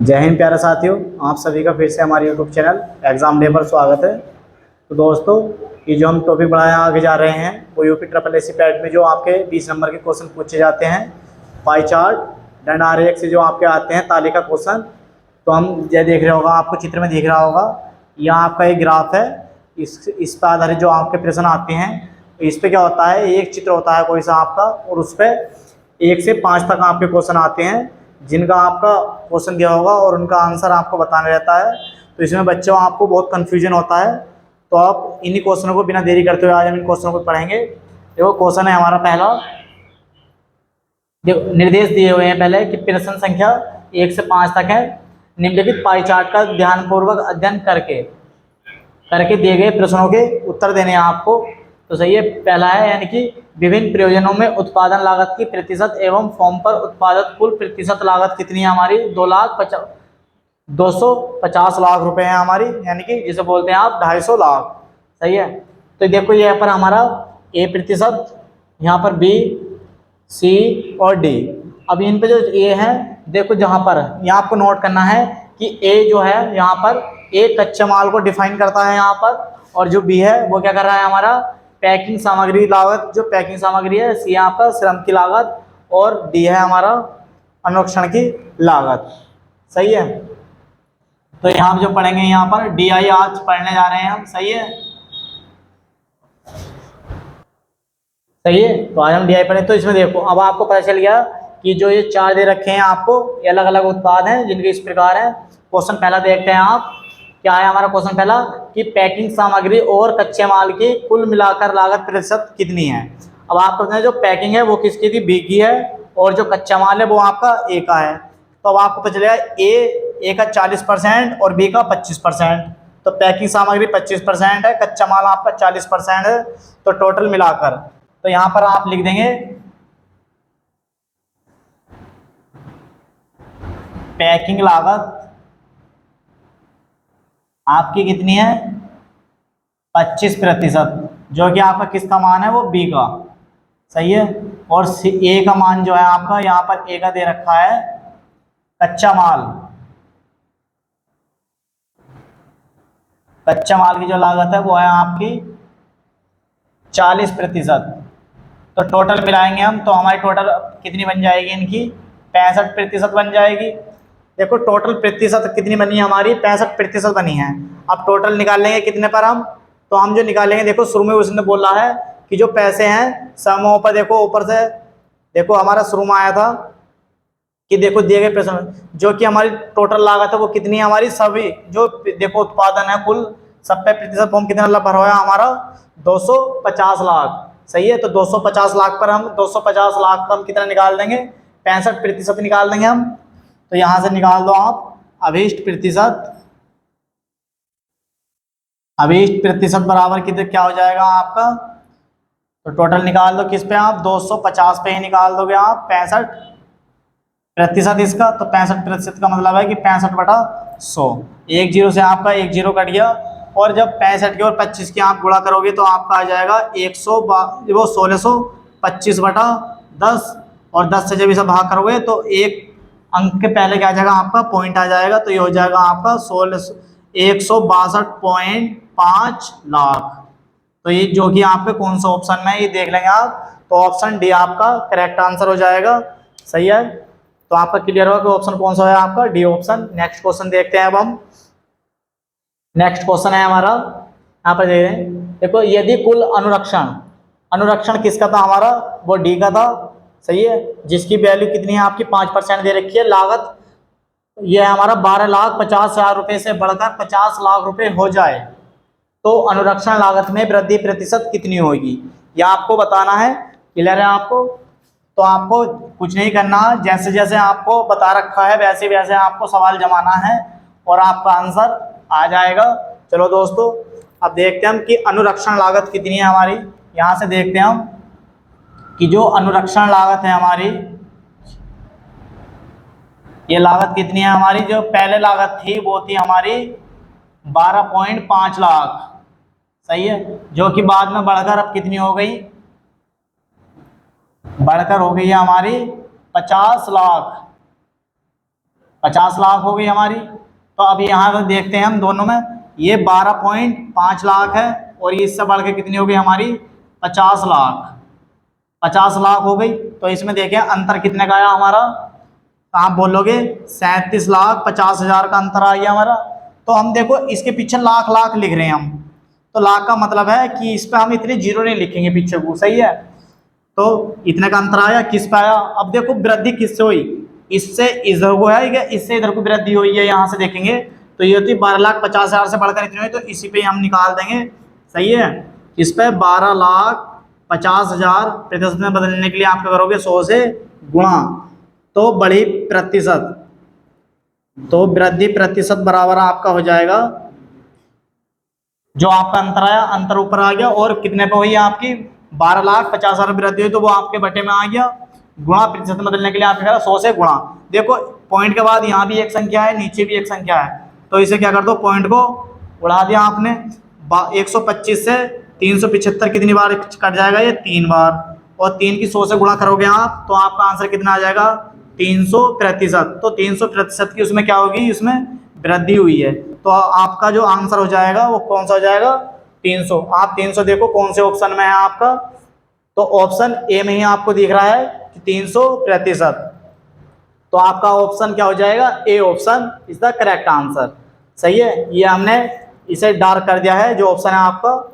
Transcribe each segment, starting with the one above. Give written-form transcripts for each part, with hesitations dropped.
जय हिंद प्यारे साथियों, आप सभी का फिर से हमारे यूट्यूब चैनल एग्ज़ाम डे पर स्वागत है। तो दोस्तों, ये जो हम टॉपिक बढ़ाया आगे जा रहे हैं वो यूपी ट्रिपल एससी पैट में जो आपके 20 नंबर के क्वेश्चन पूछे जाते हैं, पाई चार्ट डंड आरेख से जो आपके आते हैं तालिका क्वेश्चन। तो हम ये देख रहे होगा, आपको चित्र में दिख रहा होगा, यहाँ आपका एक ग्राफ है। इस पर आधारित जो आपके प्रश्न आते हैं, इस पर क्या होता है, एक चित्र होता है कोई सा आपका, और उस पर 1 से 5 तक आपके क्वेश्चन आते हैं जिनका आपका क्वेश्चन दिया होगा और उनका आंसर आपको बताना रहता है। तो इसमें बच्चों आपको बहुत कन्फ्यूजन होता है। तो आप इन्हीं क्वेश्चनों को बिना देरी करते हुए आज हम इन क्वेश्चनों को पढ़ेंगे। देखो, क्वेश्चन है हमारा पहला। निर्देश दिए हुए हैं पहले कि प्रश्न संख्या 1 से 5 तक है। निम्नलिखित पाई चार्ट का ध्यानपूर्वक अध्ययन करके दिए गए प्रश्नों के उत्तर देने हैं आपको। तो सही है, पहला है, यानी कि विभिन्न प्रयोजनों में उत्पादन लागत की प्रतिशत एवं फॉर्म पर उत्पादित कुल प्रतिशत लागत कितनी है हमारी? 250 लाख रुपए है हमारी, यानी कि जिसे बोलते हैं आप 250 लाख। सही है। तो देखो, यहाँ पर हमारा ए प्रतिशत, यहाँ पर बी, सी और डी। अब इन पे जो ए है, देखो जहाँ पर यहाँ आपको नोट करना है कि ए जो है यहाँ पर ए कच्चे माल को डिफाइन करता है यहाँ पर, और जो बी है वो क्या कर रहा है हमारा पैकिंग सामग्री लागत, जो पैकिंग सामग्री है। सी आपका श्रम की लागत, और डी है हमारा अनुरक्षण की लागत। सही है। तो यहाँ जो पढ़ेंगे, यहाँ पर डी आई आज पढ़ने जा रहे हैं हम। सही है, सही है। तो आज हम डी आई पढ़े। तो इसमें देखो, अब आपको पता चल गया कि जो ये 4 दे रखे हैं आपको, ये अलग अलग उत्पाद हैं जिनके इस प्रकार है। क्वेश्चन पहला देखते हैं आप, क्या है हमारा क्वेश्चन पहला कि पैकिंग सामग्री और कच्चे माल की कुल मिलाकर लागत प्रतिशत कितनी है। अब आपको जो पैकिंग है वो किसकी थी? बी की है, और जो कच्चा माल है वो आपका ए का है। तो अब आपको पता चलेगा ए का 40% और बी का 25%। तो पैकिंग सामग्री 25% है, कच्चा माल आपका 40% है, तो टोटल मिलाकर तो यहाँ पर आप लिख देंगे पैकिंग लागत आपकी कितनी है? 25%, जो कि आपका किसका मान है? वो बी का। सही है। और ए का मान जो है आपका, यहाँ पर ए का दे रखा है कच्चा माल। कच्चा माल की जो लागत है वो है आपकी 40%। तो टोटल मिलाएंगे हम, तो हमारी टोटल कितनी बन जाएगी? इनकी 65% बन जाएगी। देखो, टोटल प्रतिशत कितनी बनी है हमारी? 65% बनी है। अब टोटल निकाल लेंगे कितने पर हम? तो हम जो निकालेंगे, देखो शुरू में उसने बोला है कि जो पैसे हैं समूह पर, देखो ऊपर से देखो हमारा शुरू में आया था कि देखो दिए गए प्रश्न जो कि हमारी टोटल लागत है वो कितनी है हमारी? सभी जो देखो उत्पादन है कुल, सब पे प्रतिशत फॉर्म कितना भरा है हमारा? 250 लाख। सही है। तो 250 लाख पर हम 250 लाख का हम कितना निकाल देंगे? 65% निकाल देंगे हम। तो यहां से निकाल दो आप अभीष्ट प्रतिशत। अभीष्ट प्रतिशत बराबर कितने क्या हो जाएगा आपका? तो टोटल निकाल दो किस पे आप? 250 पे ही निकाल दोगे आप 65% इसका। तो 65% का मतलब है कि 65/100। 1 जीरो से आपका 1 जीरो कट गया, और जब 65 के और 25 के आप गुणा करोगे तो आपका आ जाएगा 1625/10, और 10 से जब इसे भाग करोगे तो एक अंक के पहले क्या आ जाएगा आपका? पॉइंट आ जाएगा। तो ये हो जाएगा आपका 162.5 लाख। तो ये जो कि आपके कौन सा ऑप्शन में है ये देख लेंगे आप। तो ऑप्शन डी आपका करेक्ट आंसर हो जाएगा। सही है। तो आपका क्लियर होगा कि ऑप्शन कौन सा है आपका? D option. नेक्स्ट क्वेश्चन देखते हैं अब हम। नेक्स्ट क्वेश्चन है हमारा, यहाँ पर देख रहे हैं, देखो यदि कुल अनुरक्षण किसका था हमारा? वो डी का था। सही है। जिसकी वैल्यू कितनी है आपकी? 5% दे रखी है। लागत ये है हमारा 12,50,000 रुपये से बढ़कर 50 लाख रुपए हो जाए तो अनुरक्षण लागत में वृद्धि प्रतिशत कितनी होगी? यह आपको बताना है। क्लियर है आपको? तो आपको कुछ नहीं करना, जैसे जैसे आपको बता रखा है वैसे वैसे आपको सवाल जमाना है और आपका आंसर आ जाएगा। चलो दोस्तों, अब देखते हैं हम कि अनुरक्षण लागत कितनी है हमारी। यहाँ से देखते हैं हम कि जो अनुरक्षण लागत है हमारी, ये लागत कितनी है हमारी? जो पहले लागत थी वो थी हमारी 12.5 लाख। सही है। जो कि बाद में बढ़कर अब कितनी हो गई? बढ़कर हो गई है हमारी 50 लाख। 50 लाख हो गई हमारी। तो अब यहाँ पर देखते हैं हम दोनों में, ये 12.5 लाख है और ये इससे बढ़ के कितनी हो गई हमारी 50 लाख। 50 लाख हो गई। तो इसमें देखें अंतर कितने का आया हमारा, आप बोलोगे 37,50,000 का अंतर आ गया हमारा। तो हम देखो इसके पीछे लाख लाख लिख रहे हैं हम, तो लाख का मतलब है कि इस पे हम इतने जीरो नहीं लिखेंगे पीछे को, सही है। तो इतने का अंतर आया, किस पे आया। अब देखो वृद्धि किससे हुई, इससे इधर को है, इससे इधर को वृद्धि हुई है। यहाँ से देखेंगे तो ये होती 12,50,000 से बढ़कर इतनी हुई, तो इसी पे हम निकाल देंगे, सही है। इस पे 12,50,000 प्रतिशत में बदलने के लिए आप क्या करोगे, 100 से गुणा, तो बढ़ी प्रतिशत, तो वृद्धि प्रतिशत बराबर आपका हो जाएगा, जो आपका अंतर आया, अंतर ऊपर आ गया और कितने पे हुई है आपकी 12,50,000 वृद्धि हुई, तो वो आपके बटे में आ गया, गुणा प्रतिशत में बदलने के लिए आपने कहा 100 से गुणा। देखो पॉइंट के बाद यहाँ भी एक संख्या है, नीचे भी एक संख्या है, तो इसे क्या कर दो, पॉइंट को उड़ा दिया आपने। 125 से 375 कितनी बार कट जाएगा, ये 3 बार, और 3 की 100 से गुणा करोगे आप तो आपका आंसर कितना आ जाएगा 300%। तो 300% की उसमें क्या होगी, उसमें वृद्धि हुई है, तो आपका जो आंसर हो जाएगा वो कौन सा हो जाएगा 300। आप 300 देखो कौन से ऑप्शन में है आपका, तो ऑप्शन ए में ही आपको दिख रहा है कि 300%, तो आपका ऑप्शन क्या हो जाएगा, A option is the correct answer, सही है। ये हमने इसे डार्क कर दिया है जो ऑप्शन है आपका।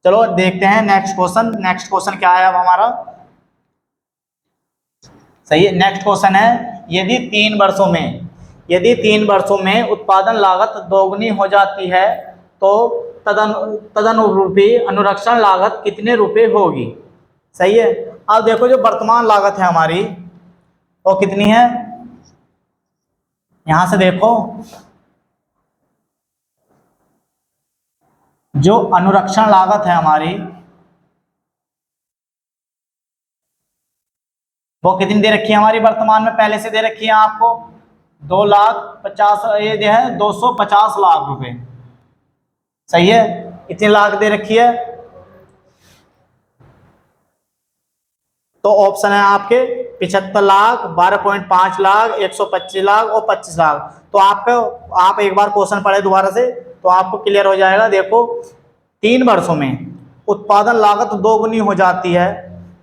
चलो देखते हैं नेक्स्ट क्वेश्चन, नेक्स्ट क्वेश्चन क्या है अब हमारा, सही है। नेक्स्ट क्वेश्चन है, यदि 3 वर्षों में उत्पादन लागत दोगुनी हो जाती है तो तदनुरूपी अनुरक्षण लागत कितने रुपए होगी, सही है। अब देखो जो वर्तमान लागत है हमारी वो कितनी है, यहां से देखो जो अनुरक्षण लागत है हमारी वो कितनी दे रखी है हमारी वर्तमान में, पहले से दे रखी है आपको 2,50,000, ये है 250 लाख रुपए, सही है। इतनी लाख दे रखी है, तो ऑप्शन है आपके 75 लाख, 12.5 लाख, 125 लाख और 25 लाख। तो आप एक बार क्वेश्चन पढ़े दोबारा से तो आपको क्लियर हो जाएगा। देखो 3 वर्षों में उत्पादन लागत दोगुनी हो जाती है,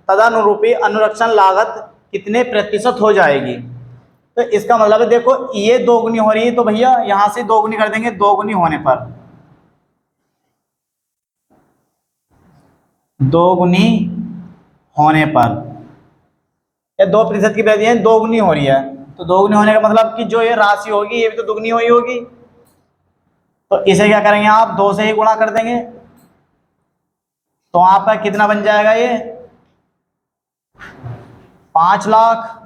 तदनुरूपी अनुरक्षण लागत कितने प्रतिशत हो जाएगी। तो इसका मतलब है देखो ये दोगुनी हो रही है तो भैया यहां से दोगुनी कर देंगे, दोगुनी होने पर, दोगुनी होने पर, या 2% की वृद्धि है, दोगुनी हो रही है, तो दोगुनी होने का मतलब कि जो ये राशि होगी ये भी तो दुगनी हुई होगी, तो इसे क्या करेंगे आप 2 से ही गुणा कर देंगे, तो आपका कितना बन जाएगा, ये 5 लाख,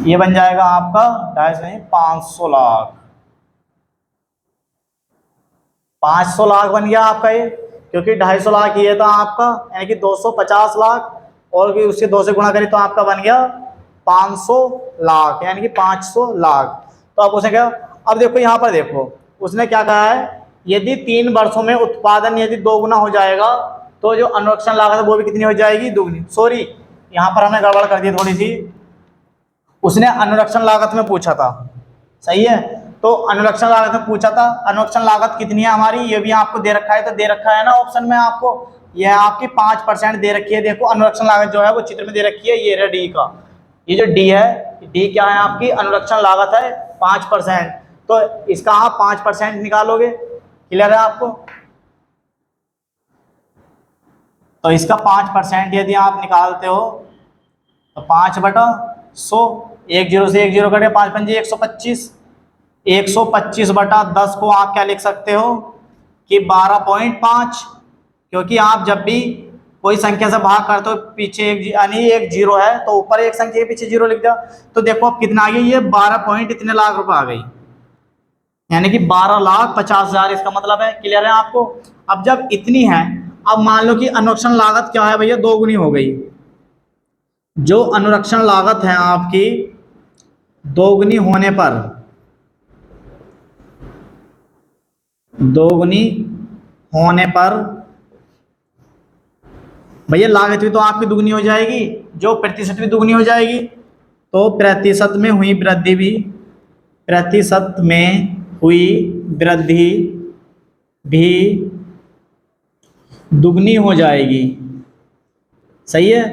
ये बन जाएगा आपका 500 लाख, 500 लाख बन गया आपका ये, क्योंकि 250 लाख ये था आपका, यानी कि 250 लाख, और भी उससे 2 से गुणा करें तो आपका बन गया 500 लाख, यानी कि 500 लाख। तो अब उसने क्या, अब देखो यहाँ पर देखो उसने क्या कहा है, यदि 3 वर्षों में उत्पादन यदि दोगुना हो जाएगा तो जो अनुरक्षण लागत है वो भी कितनी हो जाएगी, दुगनी। सॉरी यहाँ पर हमने गड़बड़ कर दी थोड़ी सी, उसने अनुरक्षण लागत में पूछा था, सही है। तो अनुरक्षण लागत में पूछा था, अनुरक्षण लागत कितनी है हमारी, ये भी आपको दे रखा है, तो दे रखा है ना ऑप्शन में आपको, यह आपकी 5% दे रखी है। देखो अनुरक्षण लागत जो है वो चित्र में दे रखी है, ये रहा डी का, ये जो डी है, डी क्या है आपकी अनुरक्षण लागत है 5%, तो इसका आप 5% निकालोगे, क्लियर है आपको। तो इसका 5% यदि आप निकालते हो तो 5/100, 1 0 से 1 0 कटे, 5 पंजे 125, 125/10 को आप क्या लिख सकते हो कि 12.5, क्योंकि आप जब भी कोई संख्या से भाग करते हो पीछे एक यानी एक जीरो है तो ऊपर एक संख्या पीछे जीरो लिख दिया, तो देखो अब कितना आ गया, ये 12 पॉइंट इतने लाख रुपए आ गई, यानी कि 12,50,000, इसका मतलब है, क्लियर है आपको। अब जब इतनी है, अब मान लो कि अनुरक्षण लागत क्या है भैया, दोगुनी हो गई, जो अनुरक्षण लागत है आपकी दोगुनी होने पर, दोगुनी होने पर भैया लागत भी तो आपकी दुगनी हो जाएगी, जो प्रतिशत भी दुगनी हो जाएगी, तो प्रतिशत में हुई वृद्धि भी, प्रतिशत में हुई वृद्धि भी दुगनी हो जाएगी। सही है,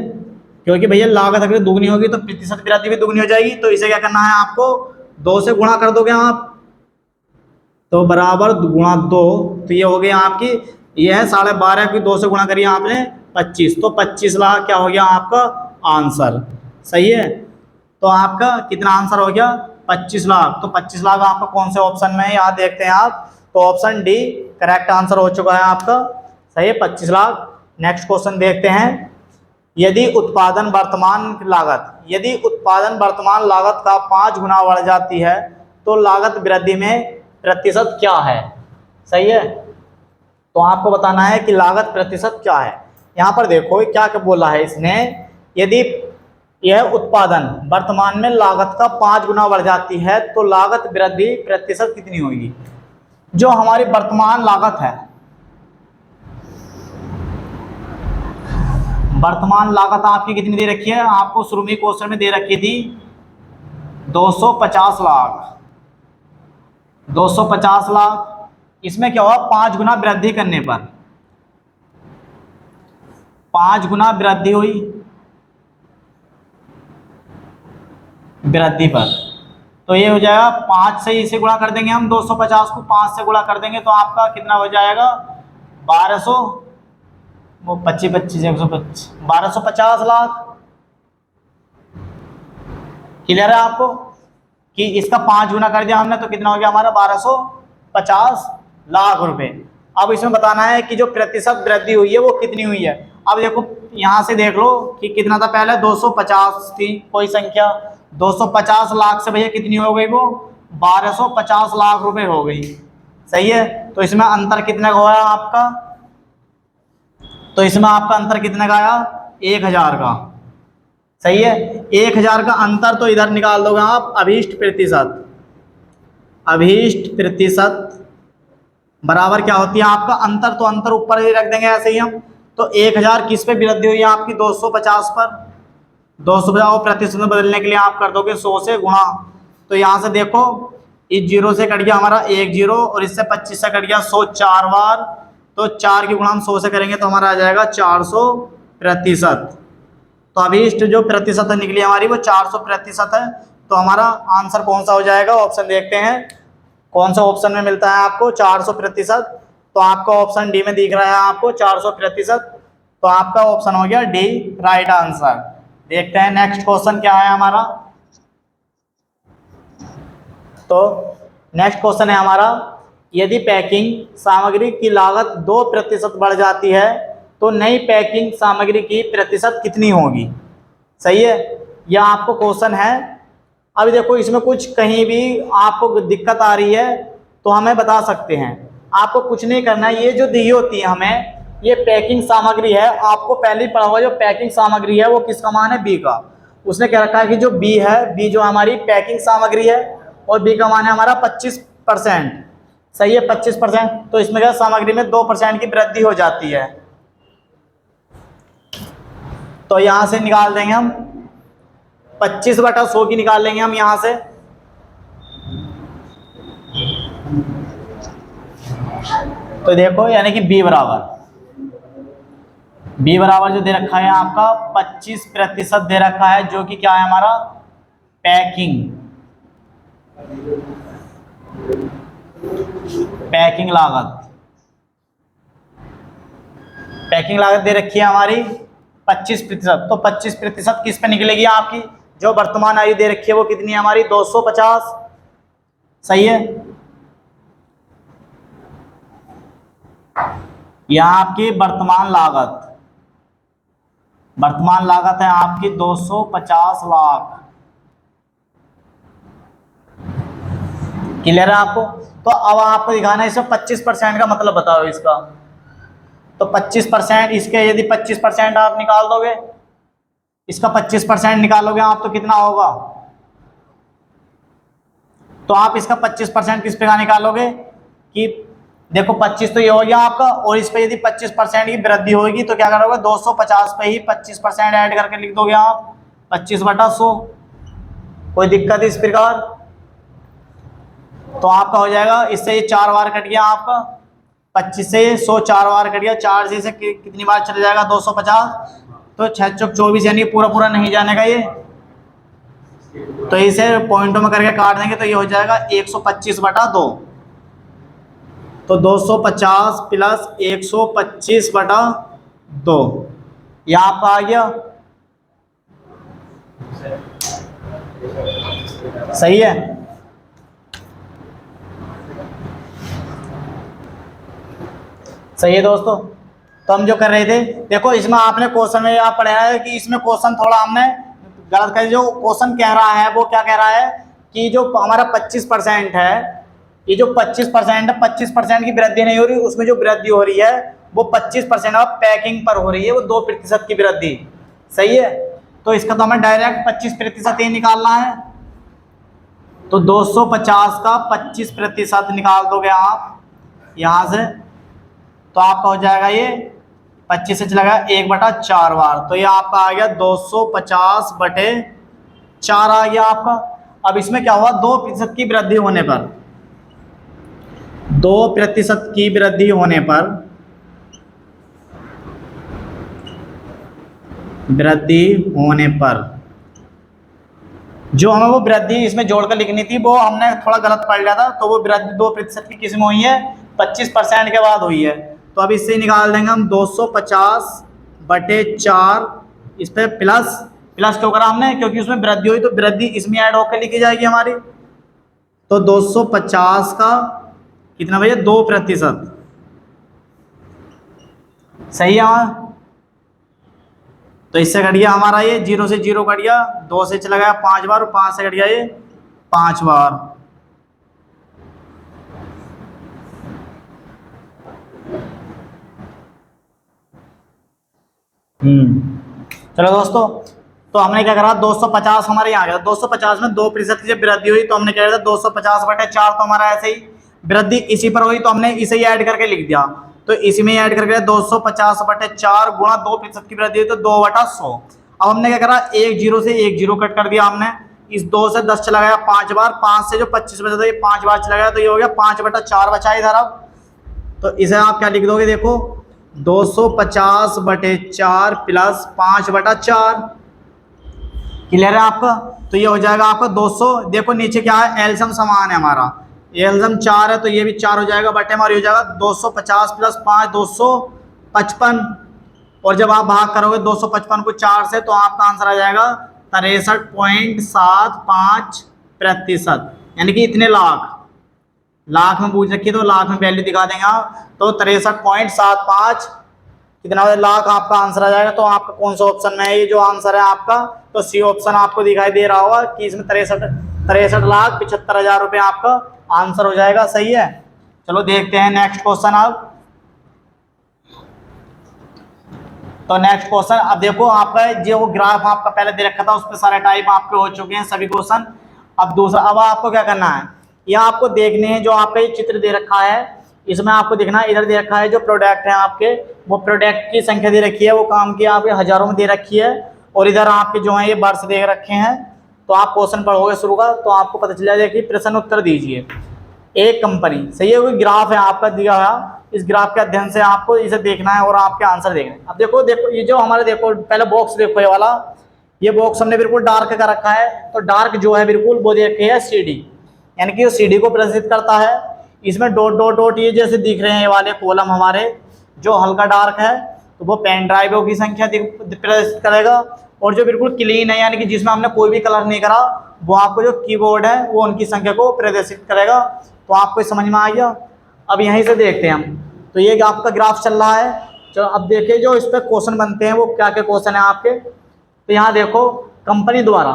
क्योंकि भैया लागत अगर दुगनी होगी तो प्रतिशत वृद्धि भी दुगनी हो जाएगी। तो इसे क्या करना है आपको, 2 से गुणा कर दोगे आप, तो बराबर गुणा 2, तो ये हो गया आपकी, ये है 12.5 की 2 से गुणा करिए आपने 25, तो 25 लाख क्या हो गया आपका आंसर। सही है, तो आपका कितना आंसर हो गया 25 लाख। तो 25 लाख आपका कौन से ऑप्शन में है यहाँ देखते हैं आप, तो ऑप्शन डी करेक्ट आंसर हो चुका है आपका। सही है, 25 लाख। नेक्स्ट क्वेश्चन देखते हैं, यदि उत्पादन वर्तमान लागत का 5 गुना बढ़ जाती है तो लागत वृद्धि में प्रतिशत क्या है। सही है, तो आपको बताना है कि लागत प्रतिशत क्या है। यहाँ पर देखो क्या क्या बोला है इसने, यदि यह उत्पादन वर्तमान में लागत का 5 गुना बढ़ जाती है तो लागत वृद्धि प्रतिशत कितनी होगी। जो हमारी वर्तमान लागत है, वर्तमान लागत आपकी कितनी दे रखी है, आपको शुरू में क्वेश्चन में दे रखी थी 250 लाख। 250 लाख, इसमें क्या हुआ 5 गुना वृद्धि करने पर, 5 गुना वृद्धि हुई वृद्धि पर, तो ये हो जाएगा 5 से इसे गुणा कर देंगे हम, 250 को 5 से गुणा कर देंगे तो आपका कितना हो जाएगा 1200, वो 25 25 125 1250 लाख। क्लियर है आपको कि इसका 5 गुना कर दिया हमने तो कितना हो गया हमारा 1250 लाख रुपए। अब इसमें बताना है कि जो प्रतिशत वृद्धि हुई है वो कितनी हुई है। अब देखो यहाँ से देख लो कि कितना था, पहले 250 थी कोई संख्या, 250 लाख से भैया कितनी हो गई वो 1250 लाख रुपए हो गई। सही है, तो इसमें अंतर कितने का हुआ आपका, तो इसमें आपका अंतर कितने का आया 1000 का। सही है, 1000 का अंतर तो इधर निकाल दोगे आप अभीष्ट प्रतिशत, अभीष्ट प्रतिशत बराबर क्या होती है आपका अंतर, तो अंतर ऊपर ही रख देंगे ऐसे ही हम। तो 1000 किस पे वृद्धि हुई है आपकी 250 पर, 250 को प्रतिशत में बदलने के लिए आप कर दोगे 100 से गुणा। तो यहाँ से देखो इस 0 से कट गया हमारा 1 0 और इससे 25 से कट गया 100 4 बार, तो 4 की गुणा हम 100 से करेंगे तो हमारा आ जाएगा 400 प्रतिशत। तो अभीष्ट जो प्रतिशत निकली हमारी वो 400 प्रतिशत है। तो हमारा आंसर कौन सा हो जाएगा, ऑप्शन देखते हैं कौन सा ऑप्शन में मिलता है आपको 400 प्रतिशत। तो आपका ऑप्शन डी में दिख रहा है आपको 400 प्रतिशत, तो आपका ऑप्शन हो गया डी राइट आंसर। देखते हैं नेक्स्ट क्वेश्चन क्या है हमारा। तो नेक्स्ट क्वेश्चन है हमारा, यदि पैकिंग सामग्री की लागत 2% बढ़ जाती है तो नई पैकिंग सामग्री की प्रतिशत कितनी होगी। सही है, यह आपको क्वेश्चन है। अभी देखो इसमें कुछ कहीं भी आपको दिक्कत आ रही है तो हमें बता सकते हैं, आपको कुछ नहीं करना है। ये जो दी होती है हमें, ये पैकिंग सामग्री है, आपको पहले ही पढ़ा होगा जो पैकिंग सामग्री है वो किसका मान है बी का। उसने क्या रखा है कि जो बी है, बी जो हमारी पैकिंग सामग्री है और बी का मान है हमारा 25%। सही है, 25%, तो इसमें क्या सामग्री में 2% की वृद्धि हो जाती है। तो यहां से निकाल देंगे हम 25/100 की निकाल लेंगे हम यहां से। तो देखो यानी कि बी बराबर जो दे रखा है आपका 25% दे रखा है, जो कि क्या है हमारा पैकिंग लागत। पैकिंग लागत दे रखी है हमारी 25%। तो 25% किस पे निकलेगी आपकी, जो वर्तमान आयु दे रखी है वो कितनी है हमारी 250। सही है, यहां आपकी वर्तमान लागत है आपकी 250 लाख। क्लियर है आपको। तो अब आपको दिखाना है इसमें 25% का मतलब बताओ इसका। तो 25% इसके, यदि 25% आप निकाल दोगे, इसका 25% निकालोगे आप तो कितना होगा, तो आप इसका 25% किस पे का निकालोगे कि देखो 25 तो ये हो गया आपका, और इस पे यदि 25% की वृद्धि होगी तो क्या करोगे 250 पे ही 25% ऐड करके लिख दोगे आप 25/100। कोई दिक्कत इस प्रकार? तो आपका हो जाएगा, इससे ये 4 बार कट गया आपका, 25 से 100 4 बार कट गया, 4 से कितनी बार चले जाएगा 250, तो 6 चौक 24 यानी पूरा पूरा नहीं जानेगा ये, तो इसे पॉइंटों में करके काट देंगे तो ये हो जाएगा 125/2। तो 250 प्लस 125/2 ये आपका आ गया, सही है। सही है दोस्तों। तो हम जो कर रहे थे, देखो इसमें आपने क्वेश्चन में आप पढ़ा है कि इसमें क्वेश्चन थोड़ा हमने गलत कर, जो क्वेश्चन कह रहा है वो क्या कह रहा है कि जो हमारा 25% है, ये जो 25% है, 25% की वृद्धि नहीं हो रही, उसमें जो वृद्धि हो रही है वो 25% ऑफ पैकिंग पर हो रही है, वो 2% की वृद्धि, सही है। तो इसका तो हमें डायरेक्ट 25% ही निकालना है, तो 250 का 25% निकाल दोगे आप यहां से, तो आपका हो जाएगा ये 25 से चला गया 1/4 बार, तो ये आपका आ गया 250/4 आ गया आपका। अब इसमें क्या हुआ, 2% की वृद्धि होने पर, 2% की वृद्धि होने पर, वृद्धि होने पर जो हमें वो वृद्धि इसमें जोड़कर लिखनी थी वो हमने थोड़ा गलत पढ़ लिया था, तो वो वृद्धि 2% की किस में हुई है, 25% के बाद हुई है। तो अब इससे निकाल देंगे हम 250/4, इस पे प्लस क्यों करा हमने, क्योंकि उसमें वृद्धि हुई तो वृद्धि इसमें ऐड होकर लिखी जाएगी हमारी। तो 250 का कितना भैया 2%, सही है। तो इससे कट गया हमारा ये 0 से 0 कट गया, 2 से चला गया 5 बार, और 5 से कट गया ये 5 बार। चलो दोस्तों, तो हमने क्या करा, 250 हमारे यहाँ गया, 250 में 2% की जब वृद्धि हुई तो हमने क्या किया, 250/4, तो हमारा ऐसे ही वृद्धि इसी पर हुई तो हमने इसे ही ऐड करके लिख दिया, तो इसी में ऐड करके 250/4 गुणा 2% की वृद्धि हुई तो 2/100। अब हमने क्या करा, 1 0 से 1 0 कट कर दिया हमने, इस 2 से 10 चला गया 5 बार, 5 से जो 25 बचा था ये 5 बार चला गया, तो ये हो गया 5/4 बचा इधर। अब तो इसे आप क्या लिख दोगे, देखो 250/4 प्लस 5/4, क्लियर है आपका। तो ये हो जाएगा आपका 200, देखो नीचे क्या है, एल्सियम समान है हमारा, एल्सियम 4 है तो ये भी 4 हो जाएगा, बटे हमारी हो जाएगा 250 प्लस 5 255, और जब आप भाग करोगे 255 को 4 से तो आपका आंसर आ जाएगा 63.75%, यानी कि इतने लाख में पूछ रखी है तो लाख में वैल्यू दिखा देंगे आप, तो 63.75 कितना लाख आपका आंसर आ जाएगा। तो आपका कौन सा ऑप्शन में है ये जो आंसर है आपका, तो सी ऑप्शन आपको दिखाई दे रहा होगा कि इसमें 63,75,000 रुपये आपका आंसर हो जाएगा, सही है। चलो देखते हैं नेक्स्ट क्वेश्चन। अब तो नेक्स्ट क्वेश्चन, अब देखो आपका जो ग्राफ आपका पहले दे रखा था उस पर सारे टाइप आपके हो चुके हैं सभी क्वेश्चन। अब दूसरा, अब आपको क्या करना है, यह आपको देखने हैं जो आपका ये चित्र दे रखा है, इसमें आपको देखना है, इधर दे रखा है जो प्रोडक्ट है आपके, वो प्रोडक्ट की संख्या दे रखी है, वो काम की आपके हजारों में दे रखी है, और इधर आपके जो है ये वर्ष दे रखे हैं। तो आप क्वेश्चन पढ़ोगे शुरू का तो आपको पता चल जाएगा कि प्रश्न उत्तर दीजिए। एक कंपनी, सही है, कोई ग्राफ है आपका दिया हुआ, इस ग्राफ के अध्ययन से आपको इसे देखना है और आपके आंसर देखने हैं। अब देखो ये जो हमारे, देखो पहले बॉक्स देखो, ये वाला ये बॉक्स हमने बिल्कुल डार्क का रखा है, तो डार्क जो है बिल्कुल वो दे रखे है CD, यानी कि वो CD को प्रदर्शित करता है। इसमें डॉट डॉट डॉट ये जैसे दिख रहे हैं ये वाले कॉलम हमारे, जो हल्का डार्क है तो वो पेन ड्राइवों की संख्या प्रदर्शित करेगा, और जो बिल्कुल क्लीन है यानी कि जिसमें हमने कोई भी कलर नहीं करा, वो आपको जो कीबोर्ड है वो उनकी संख्या को प्रदर्शित करेगा। तो आपको समझ में आ गया। अब यहीं से देखते हैं हम, तो ये आपका ग्राफ चल रहा है। चलो अब देखिए जो इस पर क्वेश्चन बनते हैं वो क्या क्या क्वेश्चन है आपके। तो यहाँ देखो, कंपनी द्वारा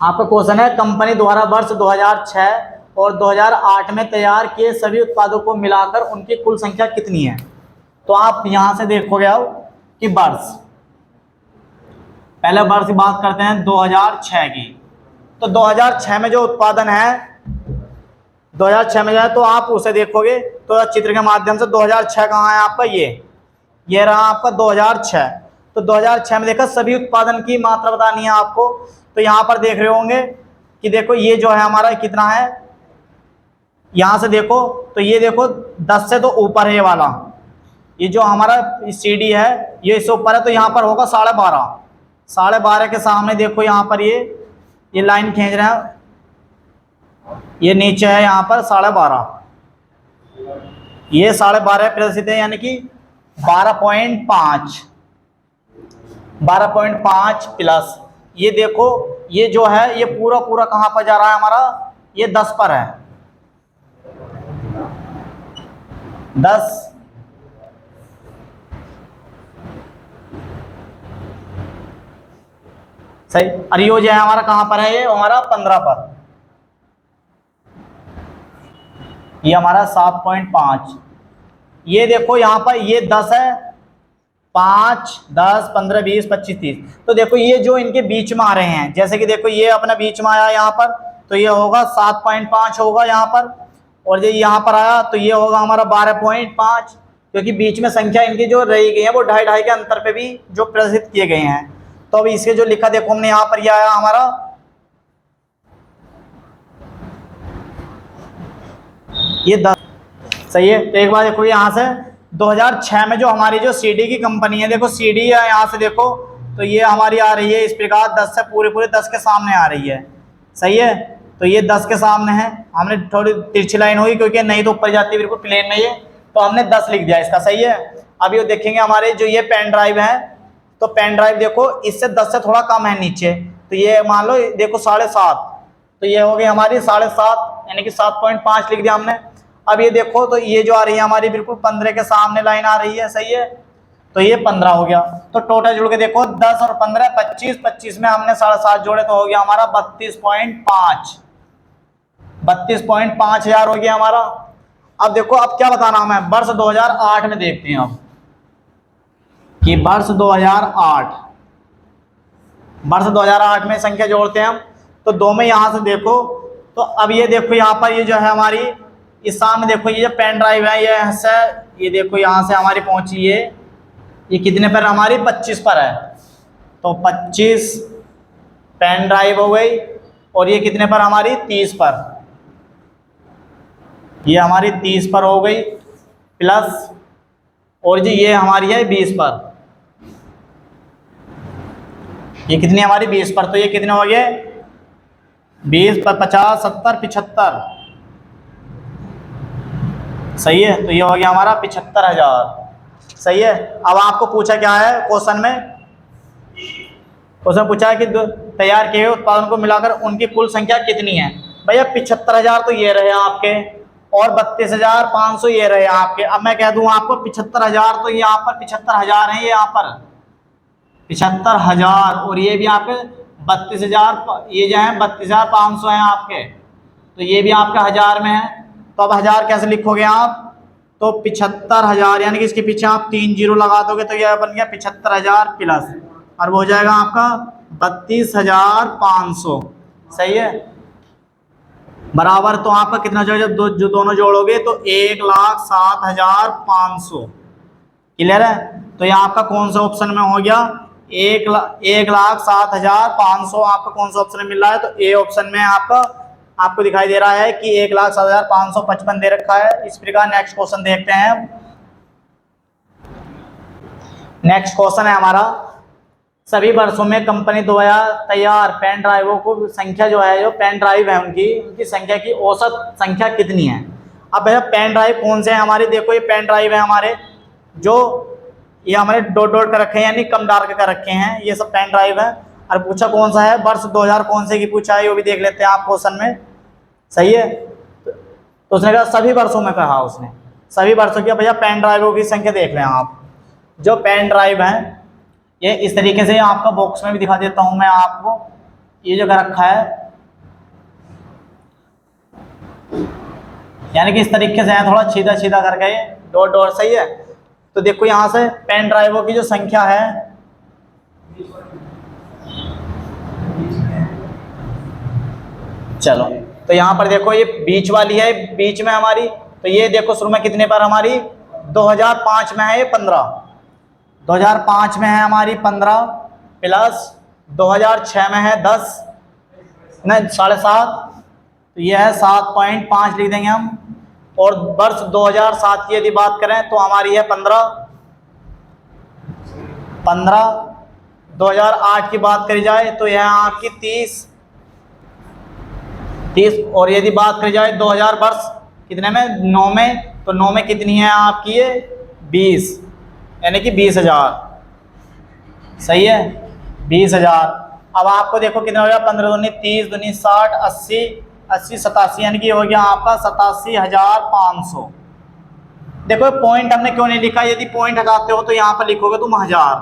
आपका क्वेश्चन है, कंपनी द्वारा वर्ष 2006 और 2008 में तैयार किए सभी उत्पादों को मिलाकर उनकी कुल संख्या कितनी है। तो आप यहाँ से देखोगे अब कि वर्ष, पहले वर्ष की बात करते हैं 2006 की। तो 2006 में जो उत्पादन है 2006 में जाए तो आप उसे देखोगे तो चित्र के माध्यम से 2006 कहाँ है आपका, ये रहा आपका 2006। तो 2006 में देखा सभी उत्पादन की मात्रा बतानी है आपको, तो यहाँ पर देख रहे होंगे कि देखो ये जो है हमारा कितना है, यहाँ से देखो तो ये देखो 10 से तो ऊपर है ये वाला, ये जो हमारा CD है ये इससे ऊपर है, तो यहाँ पर होगा 12.5। 12.5 के सामने देखो यहाँ पर ये लाइन खींच रहे हैं, ये नीचे है यहाँ पर 12.5, ये 12.5 प्रतिशत है, यानी कि 12.5 प्लस ये देखो ये जो है ये पूरा पूरा कहाँ पर जा रहा है हमारा, ये 10 पर है, 10 सही। और ये जो है हमारा कहाँ पर है, ये हमारा 15 पर, ये हमारा 7.5। ये देखो यहाँ पर ये 10 है, 5, 10, 15, 20, 25, 30, तो देखो ये जो इनके बीच में आ रहे हैं, जैसे कि देखो ये अपना बीच में आया यहाँ पर, तो ये होगा 7.5 होगा यहाँ पर, और ये यहाँ पर आया तो ये होगा हमारा 12.5, क्योंकि बीच में संख्या इनकी जो रही गई है वो 2.5 के अंतर पे भी जो प्रदर्शित किए गए हैं। तो अब इसके जो लिखा देखो हमने यहाँ पर ये आया हमारा ये 10, सही है। तो एक बार देखो यहाँ से 2006 में जो हमारी जो CD की कंपनी है, देखो CD है यहाँ से देखो, तो ये हमारी आ रही है इस प्रकार 10 से पूरे 10 के सामने आ रही है, सही है। तो ये 10 के सामने है, हमने थोड़ी तिरछी लाइन हुई क्योंकि नहीं तो ऊपर जाती है बिल्कुल प्लेन में ये, तो हमने 10 लिख दिया इसका, सही है। अब ये देखेंगे हमारे जो ये पेन ड्राइव है, तो पेन ड्राइव देखो इससे 10 से थोड़ा कम है नीचे, तो ये मान लो देखो 7.5, तो ये हो गई हमारी 7.5, यानी कि 7.5 लिख दिया हमने। अब ये देखो तो ये जो आ रही है हमारी बिल्कुल 15 के सामने लाइन आ रही है, सही है, तो ये 15 हो गया। तो टोटल जोड़ के देखो 10 और 15 25, 25 में हमने 7.5 जोड़े तो हो गया हमारा 32.5, 32.5 हजार हो गया हमारा। अब देखो अब क्या बताना हमें, वर्ष 2008 में देखते हैं अब कि वर्ष 2008 में संख्या जोड़ते हैं हम, तो दो में यहां से देखो, तो अब ये देखो यहाँ पर ये जो है हमारी इस सामने देखो ये जो पेन ड्राइव है ये देखो यहाँ से हमारी पहुंची ये कितने पर हमारी 25 पर है, तो 25 पेन ड्राइव हो गई, और ये कितने पर हमारी 30 पर, ये हमारी 30 पर हो गई प्लस, और जी ये हमारी है 20 पर, ये कितनी हमारी 20 पर, तो ये कितने हो गए 20 पर 50, 70, 75, सही है। तो ये हो गया हमारा 75,000, सही है। अब आपको पूछा क्या है क्वेश्चन पूछा है कि तैयार किए हुए उत्पादन को मिलाकर उनकी कुल संख्या कितनी है। भैया 75,000 तो ये रहे आपके, और 32,500 ये रहे आपके। अब मैं कह दूं आपको 75,000, तो ये यहाँ पर 75,000 है, ये यहाँ पर 75,000, और ये भी आपके 32,000, ये जो है 32,500 है आपके, तो ये भी आपका 1000 में है। तो अब 1000 कैसे लिखोगे आप, तो 75,000 यानी कि इसके पीछे आप 3 जीरो लगा दोगे तो यह बन गया 75,000 प्लस, और वो हो जाएगा आपका 32,500, सही है, बराबर। तो आपका कितना जो जो दोनों जोड़ोगे तो 1,07,500, क्लियर है। तो ये आपका कौन सा ऑप्शन में हो गया, 1,07,500 आपका कौन सा ऑप्शन में मिल रहा है, तो ए ऑप्शन में आपको दिखाई दे रहा है कि 1,07,555 दे रखा है। इस प्रकार नेक्स्ट क्वेश्चन देखते हैं। नेक्स्ट क्वेश्चन है हमारा, सभी वर्षों में कंपनी द्वारा तैयार पेन ड्राइवों को संख्या जो है, जो पेन ड्राइव है उनकी संख्या की औसत संख्या कितनी है। अब भैया पेन ड्राइव कौन से हैं हमारे, देखो ये पेन ड्राइव है हमारे, जो ये हमारे डॉट डॉट कर रखे हैं यानी कम डार्क कर रखे हैं, ये सब पेन ड्राइव है। और पूछा कौन सा है, वर्ष 2000 कौन से की पूछा है, वो भी देख लेते हैं आप क्वेश्चन में, सही है। तो उसने कहा सभी वर्षों में, कहा उसने सभी वर्षों की। भैया पेन ड्राइवों की संख्या देख लें आप, जो पेन ड्राइव है ये इस तरीके से, आपका बॉक्स में भी दिखा देता हूं मैं आपको, ये जो कर रखा है यानी कि इस तरीके से है, थोड़ा सीधा सीधा करके ये डॉट डॉट, सही है। तो देखो यहां से पेन ड्राइवों की जो संख्या है, चलो तो यहां पर देखो ये बीच वाली है, बीच में हमारी, तो ये देखो शुरू में कितने पर हमारी 2005 में है, ये 15, 2005 में है हमारी 15 प्लस 2006 में है 10, नहीं 7.5, तो ये है 7.5 लिख देंगे हम। और वर्ष 2007 की यदि बात करें तो हमारी है 15। 2008 की बात करी जाए तो यह आपकी 30। और यदि बात करी जाए 2000 वर्ष कितने में, 9 में, तो 9 में कितनी है आपकी ये 20, यानी कि 20,000। सही है, 20,000। अब आपको देखो कितना हो गया, 15 दूनी 30, दूनी 60, 80, 80 87, यानी कि हो गया आपका 87,500। देखो पॉइंट हमने क्यों नहीं लिखा, यदि पॉइंट हटाते हो तो यहाँ पर लिखोगे तुम 1000,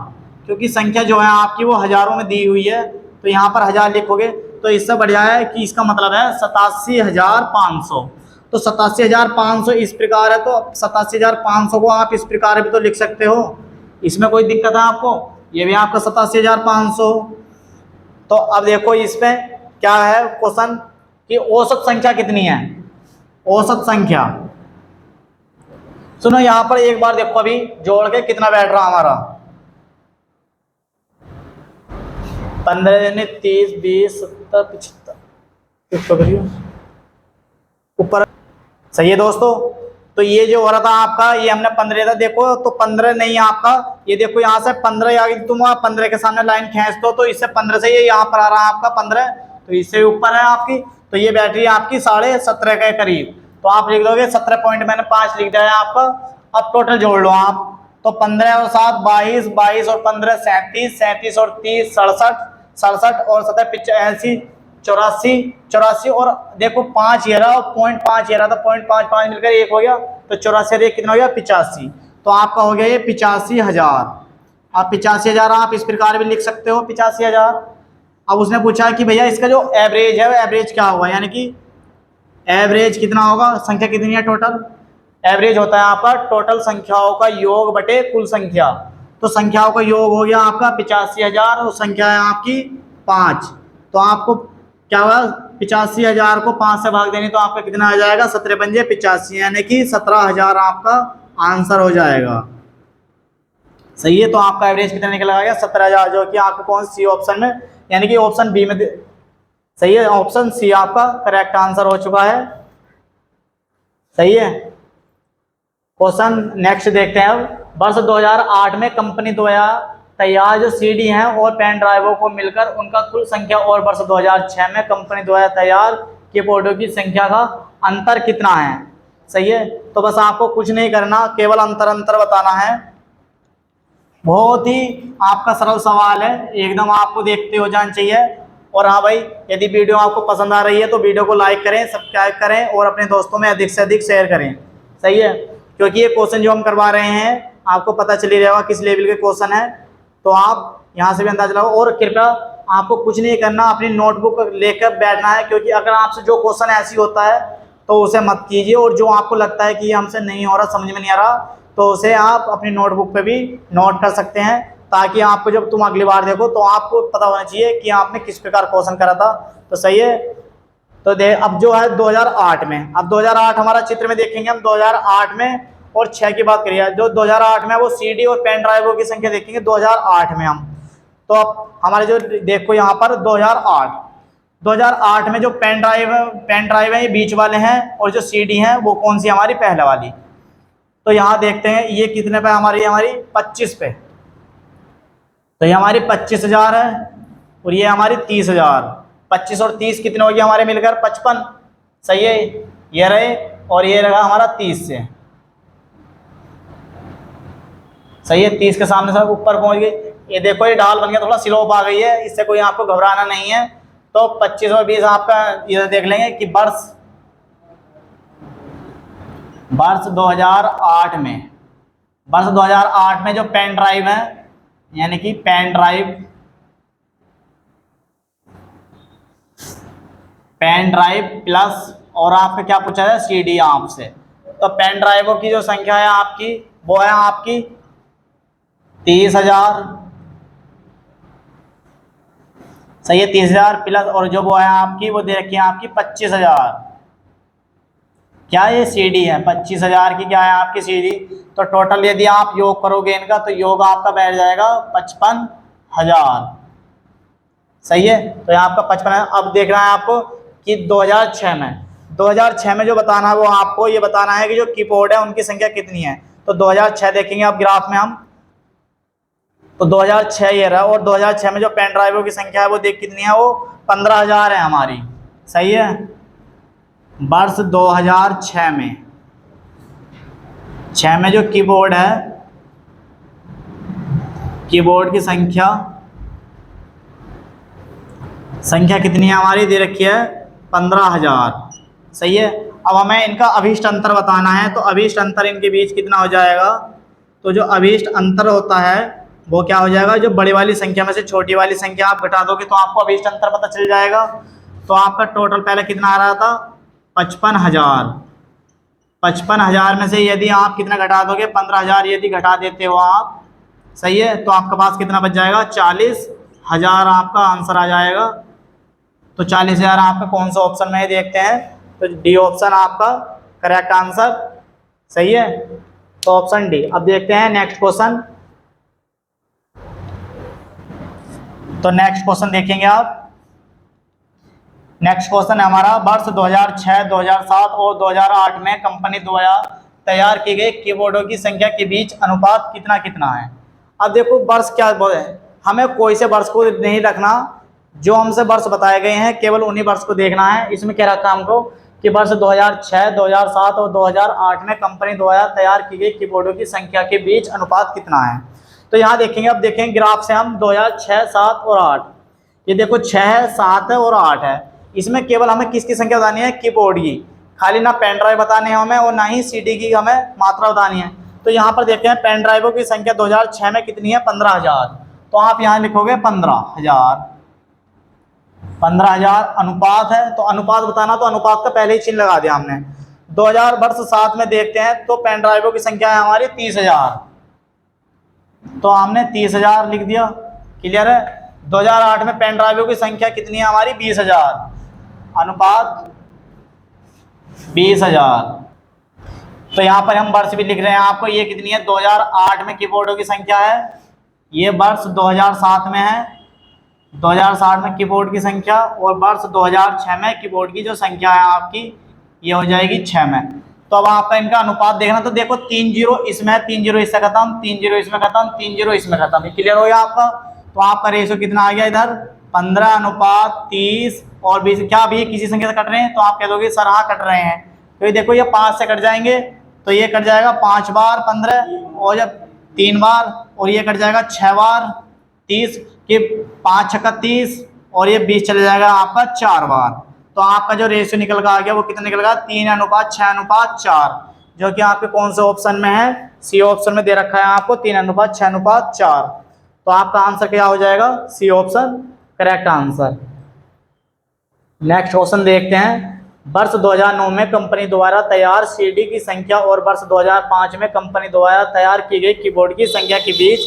क्योंकि संख्या जो है आपकी वो हजारों में दी हुई है, तो यहाँ पर 1000 लिखोगे तो इससे बढ़िया है कि इसका मतलब है 87,500। तो 87,500 इस प्रकार है, तो 87,500 को आप इस प्रकार भी तो लिख सकते हो, इसमें कोई दिक्कत है आपको, ये भी आपका 87,500। तो अब देखो इसमें क्या है क्वेश्चन कि औसत संख्या कितनी है, औसत संख्या। सुनो यहां पर एक बार देखो अभी जोड़ के कितना बैठ रहा हमारा, 15 30 20 70 75 ऊपर। सही है दोस्तों, तो ये जो हो रहा था आपका, ये हमने 15 था, देखो तो 15 नहीं है आपका, ये देखो यहाँ से 15 आ गई, तुम 15 के सामने लाइन खींच दो तो इससे 15 से ये यहाँ पर आ रहा है आपका 15, तो इससे ऊपर है आपकी, तो ये बैटरी आपकी 17.5 के करीब, तो आप लिख दोगे 17 पॉइंट मैंने 5 लिख दिया है आपका। अब टोटल जोड़ लो आप, तो 15 और 7 22, 22 और 15 37, 37 और 30 67, 67 और 7 85, 84, 84 और देखो 5 ये रहा, पॉइंट 5 ये रहा, तो पॉइंट 5 मिलकर 1 हो गया, तो 84 और 1 कितना हो गया 85, तो आपका हो गया ये 85,000। आप 85,000 आप इस प्रकार भी लिख सकते हो 85,000। अब उसने पूछा कि भैया इसका जो एवरेज है वो एवरेज क्या होगा, यानी कि एवरेज कितना होगा, संख्या कितनी है टोटल, एवरेज होता है आपका टोटल संख्याओं का योग बटे कुल संख्या, तो संख्याओं का योग हो गया आपका 85,000 और संख्या है आपकी 5, तो आपको क्या होगा 85,000 को 5 से भाग देंगे तो आपका कितना आ जाएगा 17 पंजे 85, यानी कि 17,000 आपका आंसर हो जाएगा। सही है, तो आपका एवरेज कितना निकल आएगा 17,000, जो कि आपको कौन सी ऑप्शन में, यानी कि ऑप्शन बी में सही है, ऑप्शन सी आपका करेक्ट आंसर हो चुका है। सही है, क्वेश्चन नेक्स्ट देखते हैं। अब वर्ष 2008 में कंपनी द्वारा तैयार जो सीडी हैं और पेन ड्राइवों को मिलकर उनका कुल संख्या और वर्ष 2006 में कंपनी द्वारा तैयार कीबोर्डों की संख्या का अंतर कितना है। सही है, तो बस आपको कुछ नहीं करना, केवल अंतर बताना है, बहुत ही आपका सरल सवाल है, एकदम आपको देखते हो जाना चाहिए। और हाँ भाई, यदि वीडियो आपको पसंद आ रही है तो वीडियो को लाइक करें, सब्सक्राइब करें और अपने दोस्तों में अधिक से अधिक शेयर करें। सही है, क्योंकि ये क्वेश्चन जो हम करवा रहे हैं आपको पता चल ही रहेगा किस लेवल के क्वेश्चन है, तो आप यहाँ से भी अंदाजा लगाओ। और कृपया आपको कुछ नहीं करना, अपनी नोटबुक लेकर बैठना है, क्योंकि अगर आपसे जो क्वेश्चन ऐसी होता है तो उसे मत कीजिए, और जो आपको लगता है कि ये हमसे नहीं हो रहा, समझ में नहीं आ रहा, तो उसे आप अपनी नोटबुक पे भी नोट कर सकते हैं, ताकि आपको जब तुम अगली बार देखो तो आपको पता होना चाहिए कि आपने किस प्रकार क्वेश्चन करा था। तो सही है, तो अब जो है 2008 में, अब 2008 हमारा चित्र में देखेंगे हम 2008 में, और 6 की बात करिए जो 2008 में वो सीडी और पेन ड्राइवों की संख्या देखेंगे 2008 में हम। तो अब हमारे जो देखो यहाँ पर 2008 में जो पेन ड्राइव है ये बीच वाले हैं, और जो सीडी हैं वो कौन सी हमारी पहले वाली। तो यहाँ देखते हैं ये कितने पे हमारी 25 पे, तो ये हमारी 25,000 है, और ये हमारी 30,000। 25 और 30 कितने हो गए हमारे मिलकर 55। सही है, ये रहे, और ये रहा हमारा 30 से। सही है, 30 के सामने सब ऊपर पहुंच गए, ये देखो ये ढाल बन गया, थोड़ा स्लोप आ गई है, इससे कोई आपको घबराना नहीं है। तो 25 और 20 आपका ये देख लेंगे कि वर्ष 2008 में, वर्ष 2008 में जो पेन ड्राइव है, यानी कि पेन ड्राइव प्लस और आपका क्या पूछा है सीडी आपसे, तो पेन ड्राइवों की जो संख्या है आपकी वो है आपकी 30,000। सही है, 30,000 प्लस, और जो वो है आपकी वो दे रखी है आपकी 25,000। क्या ये सीडी है 25,000 की, क्या है आपकी सीडी। तो टोटल यदि आप योग करोगे इनका तो योग आपका बैठ जाएगा 55,000। सही है। तो यहाँ आपका 55 है। अब देखना है आपको कि 2006 में जो बताना है वो आपको ये बताना है कि जो कीबोर्ड है उनकी संख्या कितनी है। तो 2006 देखेंगे अब ग्राफ में हम, तो 2006 ये रहा, और 2006 में जो पेन ड्राइवों की संख्या है वो देख कितनी है, वो 15,000 है हमारी। सही है। वर्ष 2006 में 6 में जो कीबोर्ड है, कीबोर्ड की संख्या कितनी है हमारी, दे रखी है 15,000। सही है। अब हमें इनका अभीष्ट अंतर बताना है, तो अभीष्ट अंतर इनके बीच कितना हो जाएगा। तो जो अभीष्ट अंतर होता है वो क्या हो जाएगा, जो बड़ी वाली संख्या में से छोटी वाली संख्या आप घटा दोगे तो आपको अभीष्ट अंतर पता चल जाएगा। तो आपका टोटल पहले कितना आ रहा था, 55,000। 55,000 में से यदि आप कितना घटा दोगे, 15,000 यदि घटा देते हो आप, सही है, तो आपके पास कितना बच जाएगा, 40,000 आपका आंसर आ जाएगा। तो 40,000 आपका कौन सा ऑप्शन में है देखते हैं। तो डी ऑप्शन आपका करेक्ट आंसर। सही है। तो ऑप्शन डी। अब देखते हैं नेक्स्ट क्वेश्चन। तो नेक्स्ट क्वेश्चन देखेंगे आप। नेक्स्ट क्वेश्चन है हमारा, वर्ष 2006, 2007 और 2008 में कंपनी द्वारा तैयार की गई कीबोर्डों की संख्या के बीच अनुपात कितना कितना है। अब देखो वर्ष क्या है, हमें कोई से वर्ष को नहीं रखना, जो हमसे वर्ष बताए गए हैं केवल उन्हीं वर्ष को देखना है। इसमें क्या रखा हमको कि वर्ष 2006, 2007 और 2008 में कंपनी द्वारा तैयार की गई कीबोर्डों की संख्या के बीच अनुपात कितना है। तो यहाँ देखेंगे, अब देखेंगे ग्राफ से हम 2006, 7 और 8। ये देखो 6 है, 7 है और 8 है। इसमें केवल हमें किसकी संख्या बतानी है, कीबोर्ड की। खाली ना पेन ड्राइव बताने हैं हमें और ना ही सीडी की हमें मात्रा बतानी है। तो यहाँ पर देखते हैं पेन ड्राइवों की संख्या 2006 में कितनी है, 15,000। तो आप यहाँ लिखोगे 15,000। 15,000 अनुपात है, तो अनुपात बताना, तो अनुपात का पहले ही चिन्ह लगा दिया हमने। 2000 वर्ष 7 में देखते हैं तो पेन ड्राइवों की संख्या है हमारी 30,000, तो हमने 30,000 लिख दिया। क्लियर है। 2008 में पेन ड्राइवों की संख्या कितनी है हमारी, 20,000। अनुपात 20,000। तो यहाँ पर हम वर्ष भी लिख रहे हैं आपको, ये कितनी है, 2008 में कीबोर्डों की संख्या है, ये वर्ष 2007 में है। 2007 में कीबोर्ड की संख्या, और वर्ष 2006 में कीबोर्ड की जो संख्या है आपकी, ये हो जाएगी 6 में। तो अब आपका इनका अनुपात देखना, तो देखो 3 जीरो इसमें है, 3 जीरो इससे खत्म, 3 जीरो इसमें खत्म, 3 जीरो इसमें खत्म। ये क्लियर हो गया आपका। तो आपका रेशियो कितना आ गया इधर, 15:30 और 20। क्या अभी किसी संख्या से कट रहे हैं, तो आप कह दोगे सर हाँ कट रहे हैं। तो ये देखो ये 5 से कट जाएंगे, तो ये कट जाएगा 5 बार 15, और जब 3 बार, और ये कट जाएगा 6 बार 30 के 5 छक्का 30, और ये 20 चले जाएगा आपका 4 बार। तो आपका जो रेशियो निकल कर आ गया वो कितना निकल गया, 3:6:4, जो कि आपके कौन से ऑप्शन में है, सी ऑप्शन में दे रखा है आपको 3:6:4। तो आपका आंसर क्या हो जाएगा, C option correct answer. Next question देखते हैं। वर्ष 2009 में कंपनी द्वारा तैयार सीडी की संख्या और वर्ष 2005 में कंपनी द्वारा तैयार की गई कीबोर्ड की संख्या के बीच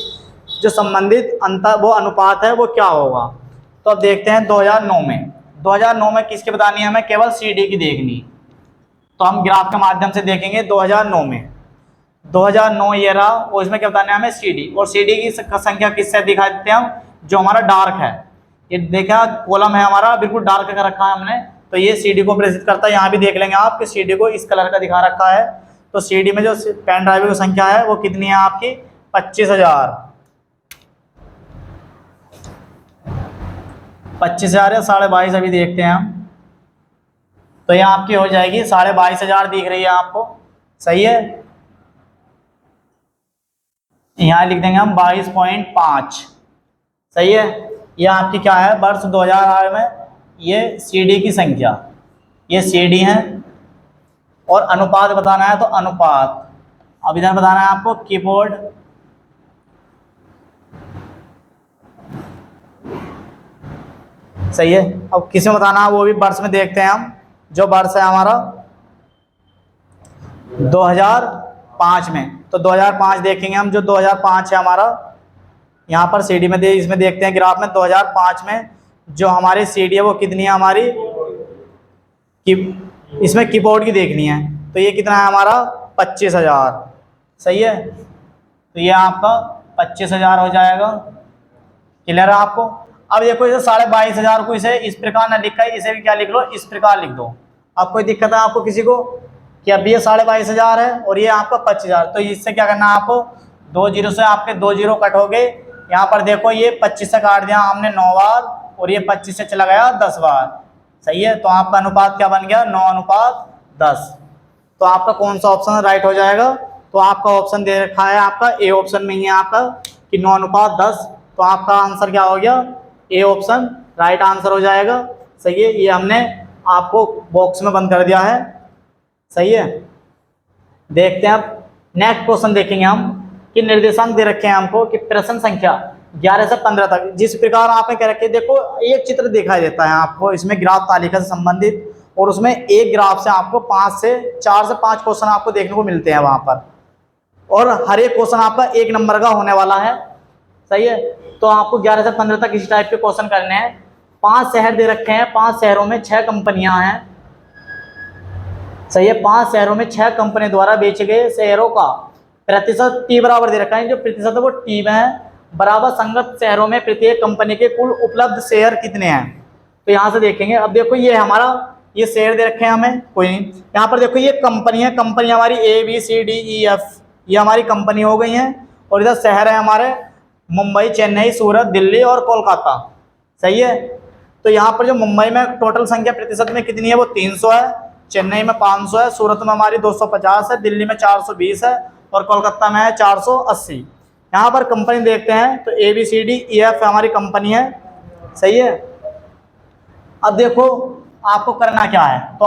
जो संबंधित अंतर वो अनुपात है वो क्या होगा। तो अब देखते हैं 2009 में किसकी बतानी है हमें, केवल सीडी की देखनी। तो हम ग्राफ के माध्यम से देखेंगे 2009 में। 2009 ये रहा, और इसमें क्या बताना है हमें, सीडी। और सीडी की संख्या किससे दिखा देते हैं हम, जो हमारा डार्क है, ये देखा कॉलम है हमारा बिल्कुल डार्क कर रखा है हमने, तो ये सीडी को प्रेषित करता है। यहाँ भी देख लेंगे आप कि सीडी को इस कलर का दिखा रखा है। तो सीडी में जो पेन ड्राइव की संख्या है वो कितनी है आपकी, 25,000। 25,000 या 22,500 अभी देखते हैं हम। तो ये आपकी हो जाएगी 22,500 दिख रही है आपको। सही है। यहाँ लिख देंगे हम 22.5। सही है। ये आपकी क्या है, वर्ष 2008 में ये सीडी की संख्या, ये सीडी है, और अनुपात बताना है तो अनुपात। अब इधर बताना है आपको कीबोर्ड, सही है। अब किस में बताना है वो भी वर्ष में देखते हैं हम। जो वर्ष है हमारा 2005 में, तो 2005 देखेंगे हम। जो 2005 है हमारा, यहाँ पर सीडी में इसमें देखते हैं ग्राफ में 2005 में जो हमारी सीडी है वो कितनी है हमारी, इसमें कीबोर्ड की देखनी है। तो ये कितना है हमारा, 25,000। सही है। तो ये आपका 25,000 हो जाएगा। क्लियर है आपको। अब देखो इसे 22,500 को इसे इस प्रकार ना लिखा है, इसे भी क्या लिख लो, इस प्रकार लिख दो। अब कोई दिक्कत है आपको किसी को कि अब ये 22,500 है और ये आपका 25,000, तो इससे क्या करना है आपको, 2 जीरो से आपके 2 जीरो कट हो गए। यहाँ पर देखो ये 25 से काट दिया हमने 9 बार और ये 25 से चला गया 10 बार। सही है, तो आपका अनुपात क्या बन गया, 9:10। तो आपका कौन सा ऑप्शन राइट हो जाएगा, तो आपका ऑप्शन दे रखा है आपका ए ऑप्शन में ही है आपका कि 9:10। तो आपका आंसर क्या हो गया, ए ऑप्शन राइट आंसर हो जाएगा। सही है, ये हमने आपको बॉक्स में बंद कर दिया है। सही है, देखते हैं अब नेक्स्ट क्वेश्चन देखेंगे हम कि निर्देशांक दे रखे हैं हमको कि प्रश्न संख्या 11 से 15 तक जिस प्रकार आपने कह रखे, देखो एक चित्र दिखाई देता है आपको इसमें ग्राफ तालिका से संबंधित, और उसमें एक ग्राफ से आपको 4 से 5 क्वेश्चन आपको देखने को मिलते हैं वहां पर, और हर एक क्वेश्चन आपका 1 नंबर का होने वाला है। सही है, तो आपको 11 से 15 तक इस टाइप के क्वेश्चन करने हैं। 5 शहर दे रखे हैं, 5 शहरों में 6 कंपनियां हैं। सही है, 5 शहरों में 6 कंपनी द्वारा बेचे गए शेयरों का प्रतिशत टी बराबर दे रखा है, जो प्रतिशत है वो टी में है, बराबर संगत शहरों में प्रत्येक कंपनी के कुल उपलब्ध शेयर कितने हैं। तो यहाँ से देखेंगे, अब देखो ये हमारा ये शेयर दे रखे हैं हमें, कोई नहीं, यहाँ पर देखो ये कंपनी है, कंपनी हमारी ABCDEF, ये हमारी कंपनी हो गई है, और इधर शहर है हमारे मुंबई, चेन्नई, सूरत, दिल्ली और कोलकाता। सही है, तो यहाँ पर जो मुंबई में टोटल संख्या प्रतिशत में कितनी है, वो 300 है, चेन्नई में 500 है, सूरत में हमारी 250 है, दिल्ली में 420 है, और कोलकाता में है 480। यहाँ पर कंपनी देखते हैं तो ABCDEF हमारी कंपनी है। सही है, अब देखो आपको करना क्या है, तो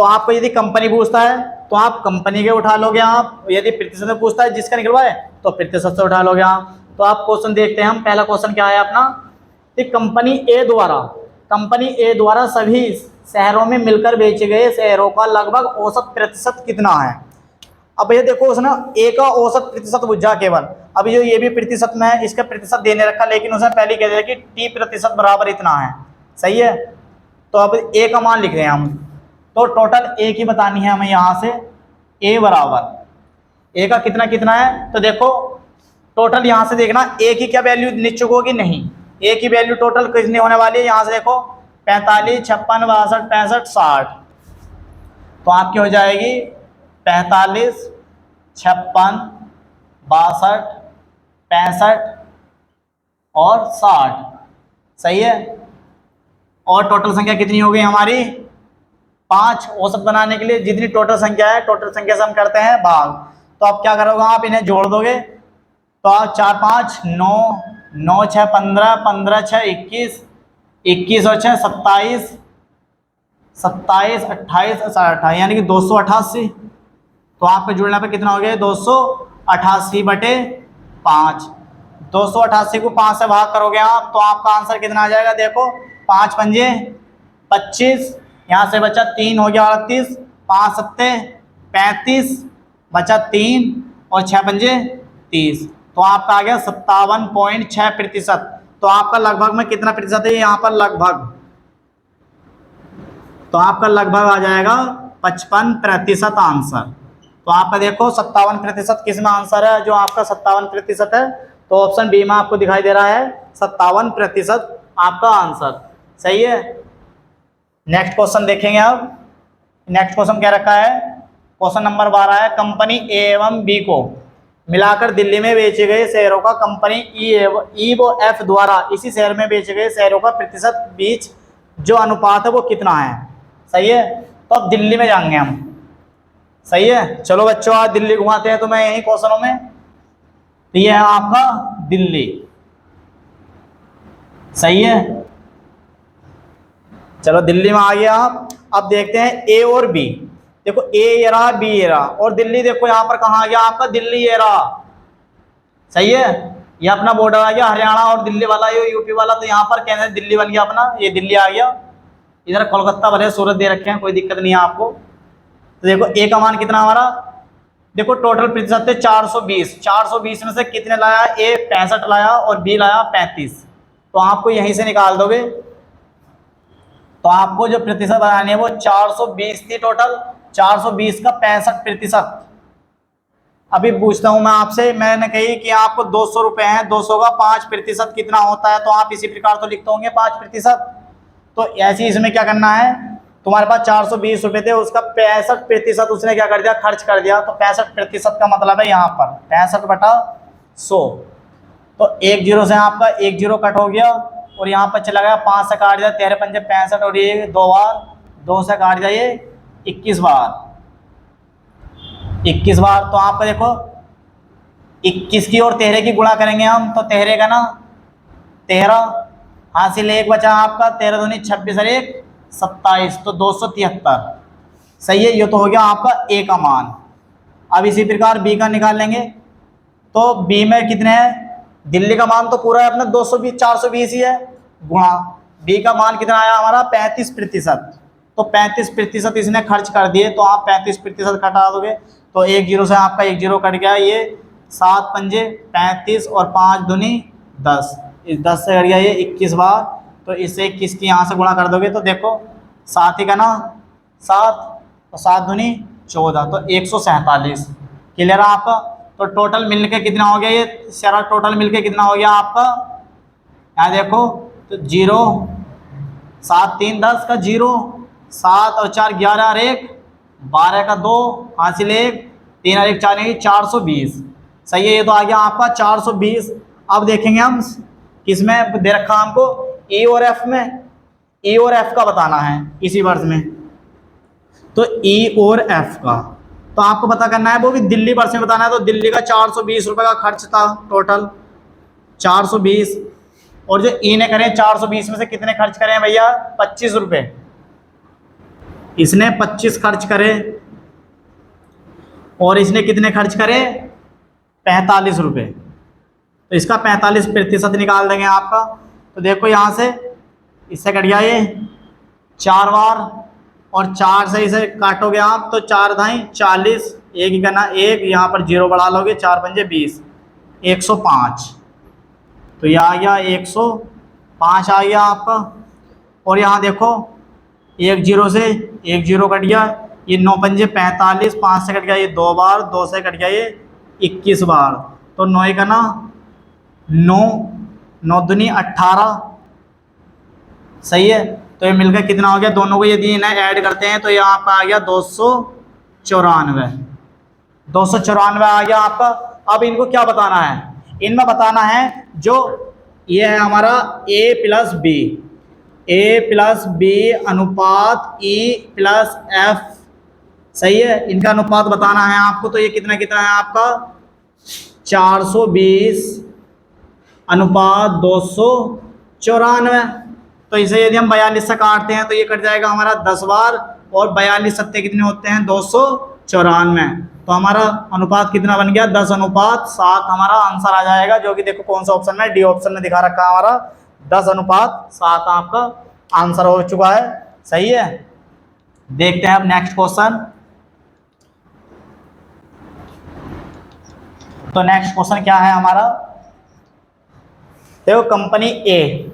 आपको यदि कंपनी पूछता है तो आप कंपनी के उठा लोगे आप, यदि प्रतिशत में पूछता है जिसका निकलवाए तो प्रतिशत से उठा लोगे आप। तो आप क्वेश्चन देखते हैं हम, पहला क्वेश्चन क्या है अपना कि कंपनी ए द्वारा सभी शहरों में मिलकर बेचे गए शेयरों का लगभग औसत प्रतिशत कितना है। अब ये देखो उसने ए का औसत प्रतिशत बुझा केवल, अभी जो ये भी प्रतिशत में है इसका प्रतिशत देने रखा, लेकिन उसने पहले कह दिया कि टी प्रतिशत बराबर इतना है। सही है, तो अब ए का मान लिख रहे हैं हम, तो टोटल ए की बतानी है हमें यहाँ से, ए बराबर ए का कितना कितना है, तो देखो टोटल यहाँ से देखना ए की क्या वैल्यू निश्चित होगी, नहीं, ए की वैल्यू टोटल कितनी होने वाली है, यहाँ से देखो 45, 56, 62, 65, 60, तो आपकी हो जाएगी 45, 56, 62, 65 और 60। सही है, और टोटल संख्या कितनी हो गई हमारी 5। औसत बनाने के लिए जितनी टोटल संख्या है, टोटल संख्या से हम करते हैं भाग, तो आप क्या करोगे, आप इन्हें जोड़ दोगे, तो आप 4, 5, 9, 9, 6, 15, 15, 6, 21, 21 और 6, 27, 27, 28, 28, यानी कि 288। तो आपके जुड़ने पे कितना हो गया, 288/5। 288 को 5 से भाग करोगे आप तो आपका आंसर कितना आ जाएगा, देखो 5 पंजे 25, यहाँ से बचा 3 हो गया 38, 5 सत्ते 35, बचा 3 और 6 पंजे 30, तो आपका आ गया 57.6%। तो आपका लगभग में कितना प्रतिशत है यहाँ पर, लगभग, तो आपका लगभग आ जाएगा 55% आंसर। तो आपका देखो 57% किस में आंसर है, जो आपका 57% है, तो ऑप्शन बी में आपको दिखाई दे रहा है 57% आपका आंसर। सही है, नेक्स्ट क्वेश्चन देखेंगे अब। नेक्स्ट क्वेश्चन क्या रखा है, क्वेश्चन नंबर 12 है, कंपनी ए एवं बी को मिलाकर दिल्ली में बेचे गए शेयरों का कंपनी ई व एफ द्वारा इसी शहर में बेचे गए शेयरों का प्रतिशत बीच जो अनुपात है वो कितना है। सही है, तो अब दिल्ली में जाएंगे हम। सही है, चलो बच्चों आज दिल्ली घुमाते हैं तुम्हें यही क्वेश्चनों में। तो ये है आपका दिल्ली। सही है, चलो दिल्ली में आ गया आप। अब देखते हैं ए और बी, देखो ए ये रहा, बी ये रहा, और दिल्ली देखो यहाँ पर कहाँ आ गया आपका, दिल्ली ये रहा। सही है, ये अपना बॉर्डर आ गया हरियाणा और दिल्ली वाला, ये यूपी वाला, तो यहाँ पर कहते हैं दिल्ली बन गया अपना, ये दिल्ली आ गया। इधर कोलकाता भले सूरत दे रखे हैं, कोई दिक्कत नहीं है आपको। तो देखो ए का मान कितना हमारा, देखो टोटल प्रतिशत थे 420, 420 में से कितने लाया, ए 65 लाया और बी लाया 35, तो आपको यहीं से निकाल दोगे। तो आपको जो प्रतिशत बनानी है वो 420 थी टोटल, 420 का 65%। अभी पूछता हूं मैं आपसे, मैंने कही कि आपको 200 रुपए हैं, 200 का 5% कितना होता है, तो आप इसी प्रकार तो लिखते होंगे 5%। तो ऐसे इसमें क्या करना है, तुम्हारे पास 420 रुपए थे, उसका 65% उसने क्या कर दिया, खर्च कर दिया। तो 65% का मतलब है यहाँ पर 65/100। तो एक जीरो से आपका एक जीरो कट हो गया, और यहाँ पर चला गया 5 से काट दिया, 13 पंजे 65, और ये 2 बार 2 से काट दिया, ये 21 बार 21 बार। तो आपका देखो 21 की और 13 की गुणा करेंगे हम, तो 13 का ना 13 हासिल एक बचा आपका, 13 दूनी 26 और 1 27, तो 273। सही है, ये तो हो गया आपका ए का मान। अब इसी प्रकार बी का निकाल लेंगे। तो बी में कितने हैं, दिल्ली का मान तो पूरा है अपना 220 420 ही है, गुणा बी का मान कितना आया हमारा 35%। तो 35% इसने खर्च कर दिए, तो आप 35% घटा दोगे, तो एक जीरो से आपका एक जीरो कट गया, ये 7 पंजे 35 और 5 दूनी 10, इस 10 से कट गया ये 21 बार। तो इससे 21 की यहाँ से गुणा कर दोगे, तो देखो 7 ही का ना 7, तो 7 दूनी 14, तो 147। क्लियर है आपका। तो टोटल मिलके कितना हो गया, ये सारा टोटल मिलके कितना हो गया आपका, यहाँ देखो, तो 0 7 3 10 का 0, 7 और 4 11 और 1 12 का 2 हासिल 1 3 और 1 4 नहीं 420। सही है, ये तो आ गया आपका 420। अब देखेंगे हम किसमें दे रखा हमको, ई और एफ में। ई और एफ का बताना है इसी वर्ष में, तो ई और एफ का तो आपको पता करना है, वो भी दिल्ली वर्ष में बताना है। तो दिल्ली का 420 रुपये का खर्च था टोटल 420, और जो ई ने करें 420 में से कितने खर्च करें भैया 25 रुपये, इसने 25 खर्च करे, और इसने कितने खर्च करे 45 रुपये। तो इसका 45% निकाल देंगे आपका। तो देखो यहाँ से इससे कट गया ये 4 बार, और 4 से इसे काटोगे आप, तो 4 धाई 40, एक ही करना एक, यहाँ पर 0 बढ़ा लोगे, 4 पंजे 20, 105। तो यह आ गया 105 आ गया आपका। और यहाँ देखो एक जीरो से एक जीरो कट गया, ये 9 पंजे 45, 5 से कट गया ये 2 बार, 2 से कट गया ये 21 बार। तो 9 का ना 9 9 दूनी 18। सही है, तो ये मिलकर कितना हो गया, दोनों को यदि इन्हें ऐड करते हैं तो यहाँ पर आ गया 294। 294 आ गया आपका। अब इनको क्या बताना है, इनमें बताना है जो ये है हमारा a प्लस बी अनुपात e प्लस f। सही है, इनका अनुपात बताना है आपको। तो ये कितना कितना है आपका 420 अनुपात 294। तो इसे यदि हम 42 से काटते हैं तो ये कट जाएगा हमारा 10 बार, और 42 सत्ते कितने होते हैं 294। तो हमारा अनुपात कितना बन गया 10:7 हमारा आंसर आ जाएगा, जो कि देखो कौन सा ऑप्शन में, डी ऑप्शन में दिखा रखा है हमारा 10:7 आपका आंसर हो चुका है। सही है, देखते हैं अब नेक्स्ट क्वेश्चन। तो नेक्स्ट क्वेश्चन क्या है हमारा, देखो कंपनी ए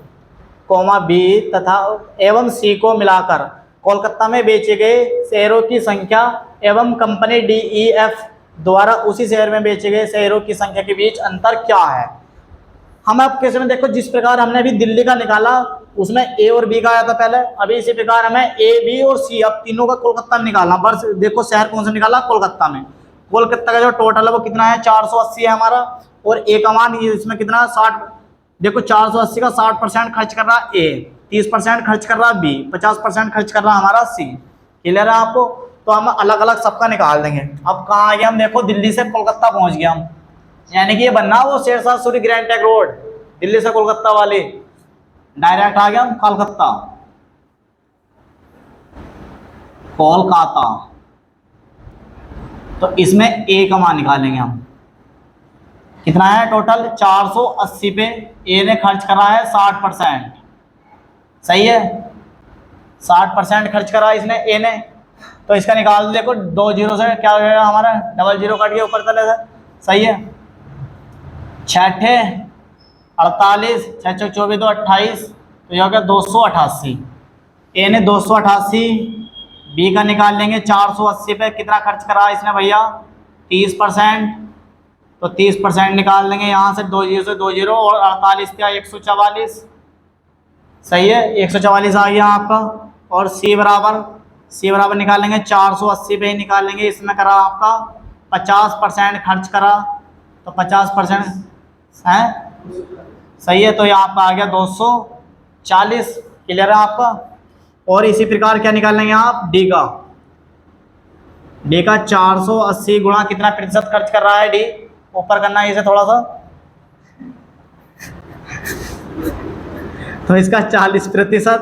कोमा बी तथा एवं सी को मिलाकर कोलकाता में बेचे गए शेयरों की संख्या एवं कंपनी डी ई एफ द्वारा उसी शहर में बेचे गए शेयरों की संख्या के बीच अंतर क्या है। हम आप केस में देखो, जिस प्रकार हमने अभी दिल्ली का निकाला उसमें ए और बी का आया था पहले, अभी इसी प्रकार हमें ए बी और सी अब तीनों का कोलकाता में निकालना। बस देखो शहर कौन सा निकाला, कोलकाता में। कोलकाता का जो टोटल है वो कितना है 480 है हमारा, और ए का मान इसमें कितना 60। देखो 480 का 60% खर्च कर रहा है ए, 30% खर्च कर रहा है बी, 50% खर्च कर रहा है हमारा सी। क्लियर है आपको। तो हम अलग अलग सबका निकाल देंगे। अब कहाँ आ गए हम, देखो दिल्ली से कोलकाता पहुंच गए हम, यानी कि ये बनना वो Sher Shah Suri grand trunk road, Delhi से कोलकाता वाले डायरेक्ट आ गया हम कोलकाता, कोलकाता। तो इसमें ए का मान निकालेंगे हम, कितना है टोटल 480 पे ए ने खर्च करा है 60%। सही है, 60% खर्च करा इसने ए ने। तो इसका निकाल दो, देखो 2 जीरो से क्या हो जाएगा हमारा, डबल जीरो कट गया ऊपर तले से। सही है, 6 48 6 24 2 28, तो यह हो गया 288। ए ने 288, बी का निकाल लेंगे 480 पे कितना खर्च करा इसने भैया 30%। तो 30% निकाल देंगे यहाँ से, 2 जीरो से 2 जीरो, और 48 क्या 144, सही है 144 आ गया आपका। और सी बराबर निकालेंगे 480 पे ही निकालेंगे। इसमें करा आपका 50% खर्च करा, तो 50% है, सही है। तो ये आपका आ गया 240, क्लियर है आपका। और इसी प्रकार क्या निकालेंगे आप, डी का 480 गुणा कितना प्रतिशत खर्च कर रहा है डी, ऊपर करना है इसे थोड़ा सा, तो इसका 40%।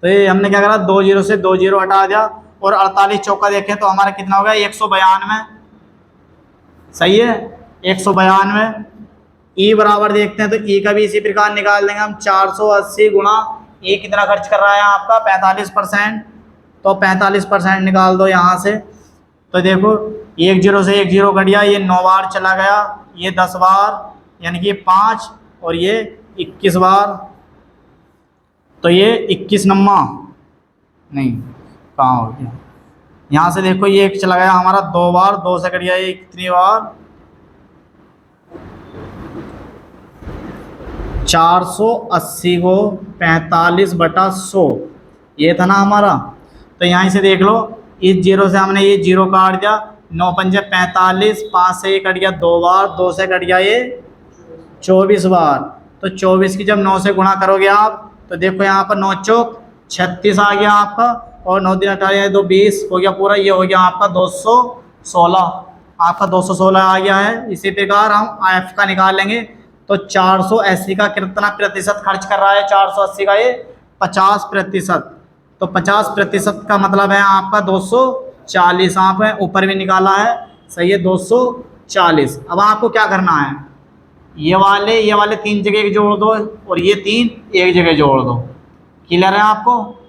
तो ये हमने क्या करा, 2 जीरो से 2 जीरो हटा दिया, और 48 चौका देखें तो हमारा कितना हो गया 192, सही है 192। ई बराबर देखते हैं, तो ई का भी इसी प्रकार निकाल देंगे हम, 480 गुणा ई कितना खर्च कर रहा है आपका 45%, तो 45% निकाल दो यहाँ से। तो देखो 1 जीरो से 1 जीरो कट गया, ये 9 बार चला गया, ये 10 बार, यानी कि 5, और ये 21 बार, तो ये 21 नम्मा नहीं, कहाँ हो गया, यहाँ से देखो ये एक चला गया हमारा 2 बार, 2 से कट गया ये कितनी बार, 480 को 45/100 ये था ना हमारा। तो यहाँ से देख लो, इस जीरो से हमने ये जीरो काट दिया, 9 पंजे 45, 5 से ये कट गया 2 बार, 2 से कट गया ये 24 बार। तो 24 की जब 9 से गुणा करोगे आप, तो देखो यहाँ पर 9 चौक 36 आ गया आपका, और 9 दिन 18 2 20 हो गया पूरा, ये हो गया आपका 216, आपका 216 आ गया है। इसी प्रकार हम एफ का निकाल लेंगे, तो 480 का कितना प्रतिशत खर्च कर रहा है, 480 का ये 50%, तो 50% का मतलब है आपका 240, आपने ऊपर भी निकाला है, सही है 240। अब आपको क्या करना है, ये वाले 3 जगह जोड़ दो, और ये 3 एक जगह जोड़ दो, क्लियर है आपको।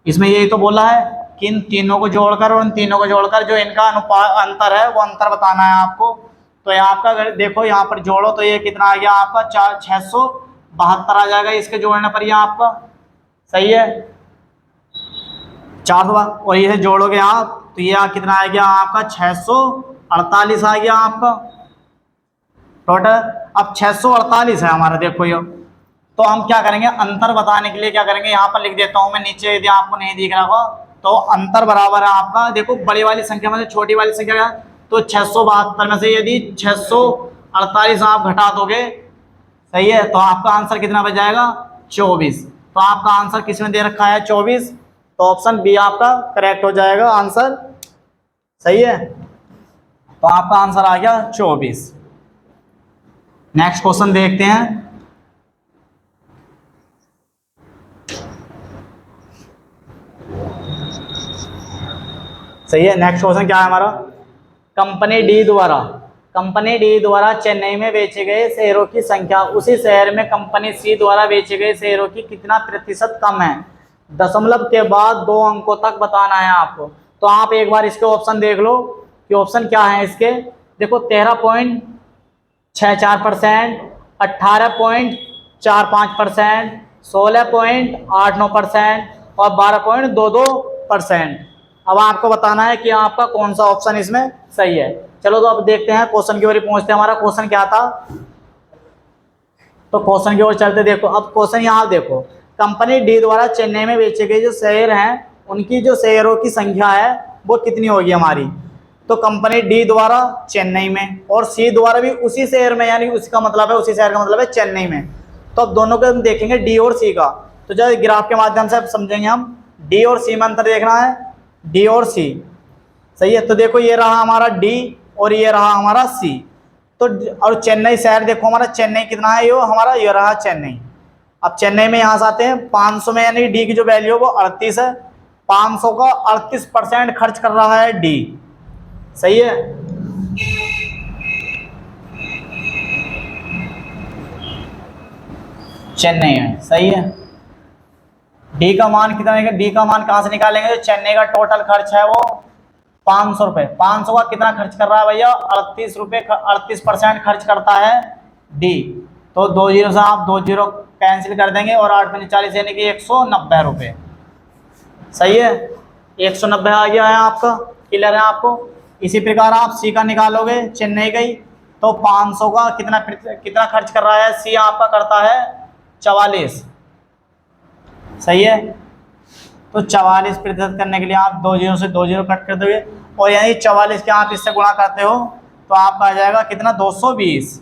इसमें यही तो बोला है कि इन तीनों को जोड़कर और इन तीनों को जोड़कर जो इनका अनुपात अंतर है वो अंतर बताना है आपको। तो ये आपका अगर देखो यहाँ पर जोड़ो, तो ये कितना आ गया आपका 672 आ जाएगा इसके जोड़ने पर, ये आपका सही है 400, और ये जोड़ोगे आप तो ये कितना आ गया आपका 648 आ गया आपका टोटल। अब 648 है हमारा, देखो ये, तो हम क्या करेंगे अंतर बताने के लिए क्या करेंगे, यहाँ पर लिख देता हूँ मैं नीचे, यदि आपको नहीं दिख रहा होगा। तो अंतर बराबर है आपका, देखो बड़ी वाली संख्या में से छोटी वाली संख्या, तो 672 में से यदि 648 आप घटा दोगे, सही है, तो आपका आंसर कितना बच जाएगा 24। तो आपका आंसर किस में दे रखा है 24, तो ऑप्शन बी आपका करेक्ट हो जाएगा आंसर, सही है। तो आपका आंसर आ गया 24। नेक्स्ट क्वेश्चन देखते हैं। सही है, नेक्स्ट क्वेश्चन क्या है हमारा, कंपनी डी द्वारा चेन्नई में बेचे गए शेयरों की संख्या उसी शहर में कंपनी सी द्वारा बेचे गए शेयरों की कितना प्रतिशत कम है, दशमलव के बाद 2 अंकों तक बताना है आपको। तो आप एक बार इसके ऑप्शन देख लो कि ऑप्शन क्या है इसके, देखो 13.64%, 18.45%, 16.89% और 12.22%। अब आपको बताना है कि आपका कौन सा ऑप्शन इसमें सही है। चलो तो अब देखते हैं क्वेश्चन की ओर पहुंचते हैं। हमारा क्वेश्चन क्या था, तो क्वेश्चन की ओर चलते, देखो अब क्वेश्चन यहाँ देखो, कंपनी डी द्वारा चेन्नई में बेचे गए जो शेयर हैं उनकी जो शेयरों की संख्या है वो कितनी होगी हमारी। तो कंपनी डी द्वारा चेन्नई में और सी द्वारा भी उसी शहर में, यानी उसका मतलब है उसी शहर का मतलब है चेन्नई में। तो अब दोनों को हम देखेंगे डी और सी का, तो जब ग्राफ के माध्यम से समझेंगे हम, डी और सी में अंतर देखना है, डी और सी, सही है। तो देखो ये रहा हमारा डी और ये रहा हमारा सी। तो और चेन्नई शहर देखो हमारा, चेन्नई कितना है, ये हमारा ये रहा चेन्नई। अब चेन्नई में यहाँ से आते हैं 500 में, यानी डी की जो वैल्यू है वो 38 है, 500 का 38% खर्च कर रहा है डी, सही है। चेन्नई है, सही है। डी का मान कितना है, डी का मान कहाँ से निकालेंगे, जो चेन्नई का टोटल खर्च है वो 500 रुपये, 500 का कितना खर्च कर रहा है भैया 38 रुपये, 38% खर्च करता है डी। तो 2 जीरो से आप 2 जीरो कैंसिल कर देंगे और 8 पंजे 40 यानी कि 190 रुपये, सही है। 190 आ गया है आपका, क्लियर है आपको। इसी प्रकार आप सी का निकालोगे चेन्नई का ही, तो 500 का कितना खर्च कर रहा है, सी आपका करता है 44। सही है, तो 44% करने के लिए आप 2 जीरो से 2 जीरो कट कर दोगे और यानी 44 के आप इससे गुणा करते हो तो आपका आ जाएगा कितना, 220।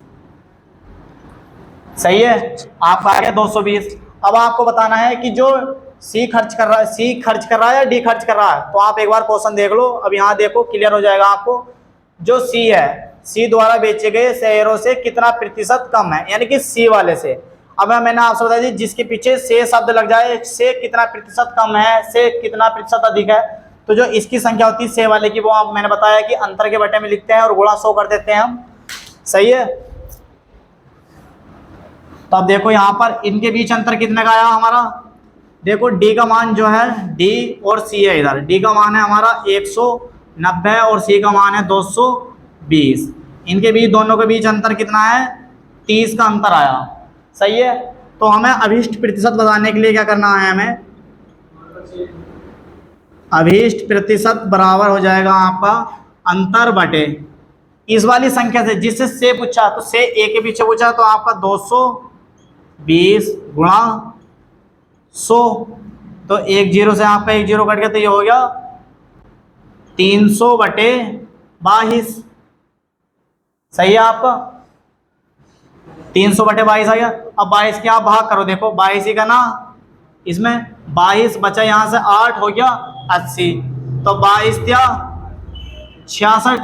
सही है, आपका आ गया 220। अब आपको बताना है कि जो सी खर्च कर रहा है, सी खर्च कर रहा है या डी खर्च कर रहा है। तो आप एक बार क्वेश्चन देख लो, अब यहाँ देखो क्लियर हो जाएगा आपको। जो सी है, सी द्वारा बेचे गए शेयरों से कितना प्रतिशत कम है, यानी कि सी वाले से। अब मैंने आपसे बताया जी, जिसके पीछे से शब्द लग जाए, से कितना प्रतिशत कम है, से कितना प्रतिशत अधिक है, तो जो इसकी संख्या होती है से वाले की, वो आप मैंने बताया कि अंतर के बटे में लिखते हैं और गुणा 100 कर देते हैं हम। सही है, तो अब देखो यहाँ पर इनके बीच अंतर कितने का आया हमारा। देखो डी का मान जो है, डी और सी है, इधर डी का मान है हमारा 190 और सी का मान है 220। इनके बीच, दोनों के बीच अंतर कितना है, 30 का अंतर आया। सही है, तो हमें अभीष्ट प्रतिशत बताने के लिए क्या करना है, हमें अभीष्ट प्रतिशत बराबर हो जाएगा आपका अंतर बटे इस वाली संख्या से, जिससे से पूछा तो से ए के पीछे पूछा तो आपका 220 गुणा 100। तो 1 जीरो से आपका 1 जीरो कट गया तो ये हो गया 300 बटे 22। सही है, आपका 300 बटे 22 आ गया। अब 22 के आप भाग करो, देखो 22 ही का ना, इसमें 22 बचा, यहाँ से 8 हो गया 80, तो 22 या 66,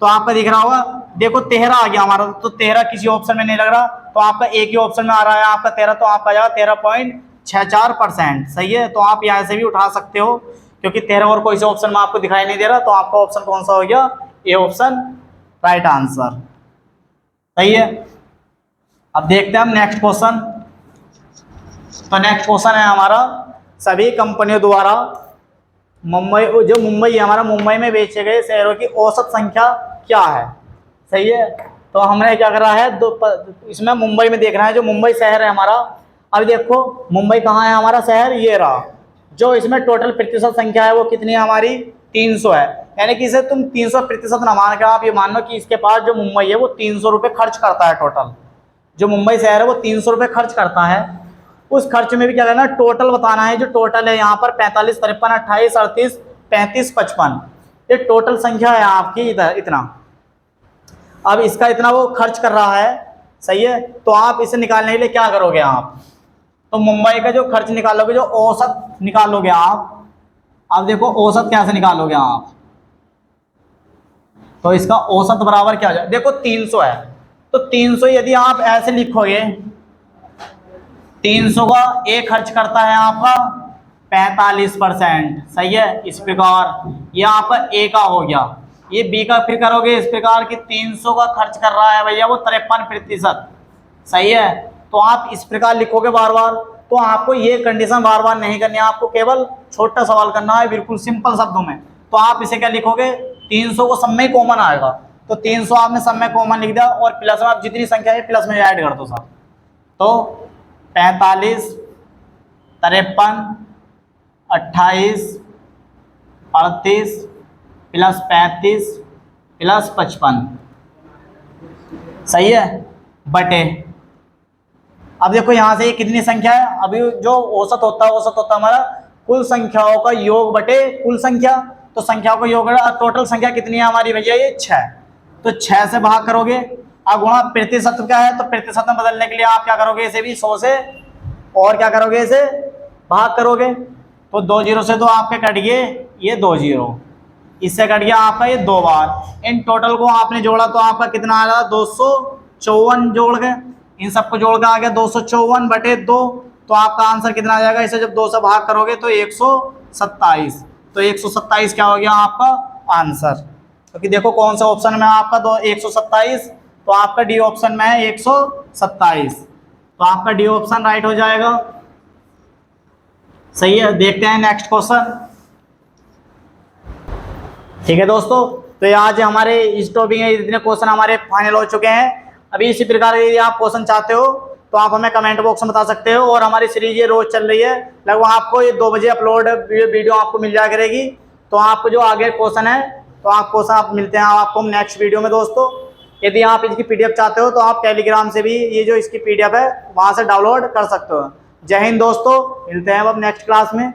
तो आपका दिख रहा होगा। देखो 13 आ गया हमारा, तो 13 किसी ऑप्शन में नहीं लग रहा, तो आपका एक ही ऑप्शन में आ रहा है आपका 13, तो आपका जाएगा 13.64%। सही है, तो आप यहाँ से भी उठा सकते हो, क्योंकि 13 और कोई से ऑप्शन में आपको दिखाई नहीं दे रहा, तो आपका ऑप्शन कौन सा हो गया, ए ऑप्शन राइट आंसर। सही है, अब देखते हैं हम नेक्स्ट क्वेश्चन। तो नेक्स्ट क्वेश्चन है हमारा, सभी कंपनियों द्वारा मुंबई, जो मुंबई है हमारा, मुंबई में बेचे गए शेयरों की औसत संख्या क्या है। सही है, तो हमने क्या करा है, इसमें मुंबई में देखना है, जो मुंबई शहर है हमारा। अब देखो मुंबई कहाँ है हमारा शहर, ये रहा। जो इसमें टोटल प्रतिशत संख्या है वो कितनी है हमारी, 300 है। यानी कि इसे तुम 300% ना मान के आप ये मान लो कि इसके पास जो मुंबई है वो 300 रुपये खर्च करता है टोटल। जो मुंबई शहर है वो 300 रुपये खर्च करता है। उस खर्च में भी क्या करना है, टोटल बताना है। जो टोटल है यहाँ पर 45, 53, 28, 38, 35, 55, ये टोटल संख्या है आपकी इतना। अब इसका इतना वो खर्च कर रहा है। सही है, तो आप इसे निकालने के लिए क्या करोगे आप, तो मुंबई का जो खर्च निकालोगे, जो औसत निकालोगे आप। अब देखो औसत कैसे निकालोगे आप, तो इसका औसत बराबर क्या हो जाए, देखो 300 है, तो 300 यदि आप ऐसे लिखोगे, 300 का ए खर्च करता है आपका 45%। सही है, इस प्रकार ये आपका ए का हो गया। ये बी का फिर करोगे इस प्रकार की, 300 का खर्च कर रहा है भैया वो 53%। सही है, तो आप इस प्रकार लिखोगे बार बार। तो आपको ये कंडीशन बार बार नहीं करनी है, आपको केवल छोटा सवाल करना है, बिल्कुल सिंपल शब्दों में। तो आप इसे क्या लिखोगे, 300 को सब में कॉमन आएगा, तो 300 आपने सब में कॉमन लिख दिया और प्लस में आप जितनी संख्या है प्लस में ऐड कर दो सब। तो 45, 53, 28, 38 प्लस 35 प्लस 55। सही है, बटे अब देखो यहाँ से ये कितनी संख्या है, अभी जो औसत होता है हमारा कुल संख्याओं का योग बटे कुल संख्या। तो संख्याओं का योग, टोटल संख्या कितनी है हमारी भैया, ये 6। तो 6 से भाग करोगे। अब गुणा प्रतिशत क्या है, तो प्रतिशत में बदलने के लिए आप क्या करोगे, इसे भी 100 से और क्या करोगे, इसे भाग करोगे। तो 2 जीरो से 2 आपके कट गए, ये 2 जीरो, इससे कट गया आपका ये 2 बार। इन टोटल को आपने जोड़ा तो आपका कितना आ रहा, 254 जोड़ के, इन सबको जोड़ के आ गया 254 बटे 2। तो आपका आंसर कितना आ जाएगा, इसे जब 2 से भाग करोगे तो 127। तो 127 क्या हो गया आपका आंसर, क्योंकि देखो कौन सा ऑप्शन में आपका 127, तो आपका डी ऑप्शन में है 127, तो आपका डी ऑप्शन राइट हो जाएगा। सही है, देखते हैं नेक्स्ट क्वेश्चन। ठीक है दोस्तों, तो ये आज हमारे इस टॉपिक में इतने क्वेश्चन हमारे फाइनल हो चुके हैं। अभी इसी प्रकार यदि आप क्वेश्चन चाहते हो तो आप हमें कमेंट बॉक्स में बता सकते हो। और हमारी सीरीज ये रोज चल रही है, लगभग आपको ये 2 बजे अपलोड वीडियो आपको मिल जाया करेगी। तो आपको जो आगे क्वेश्चन है, तो आप क्वेश्चन आप मिलते हैं आपको नेक्स्ट वीडियो में दोस्तों। यदि आप इसकी पीडीएफ चाहते हो तो आप टेलीग्राम से भी ये जो इसकी पीडीएफ है वहां से डाउनलोड कर सकते हो। जय हिंद दोस्तों, मिलते हैं अब नेक्स्ट क्लास में।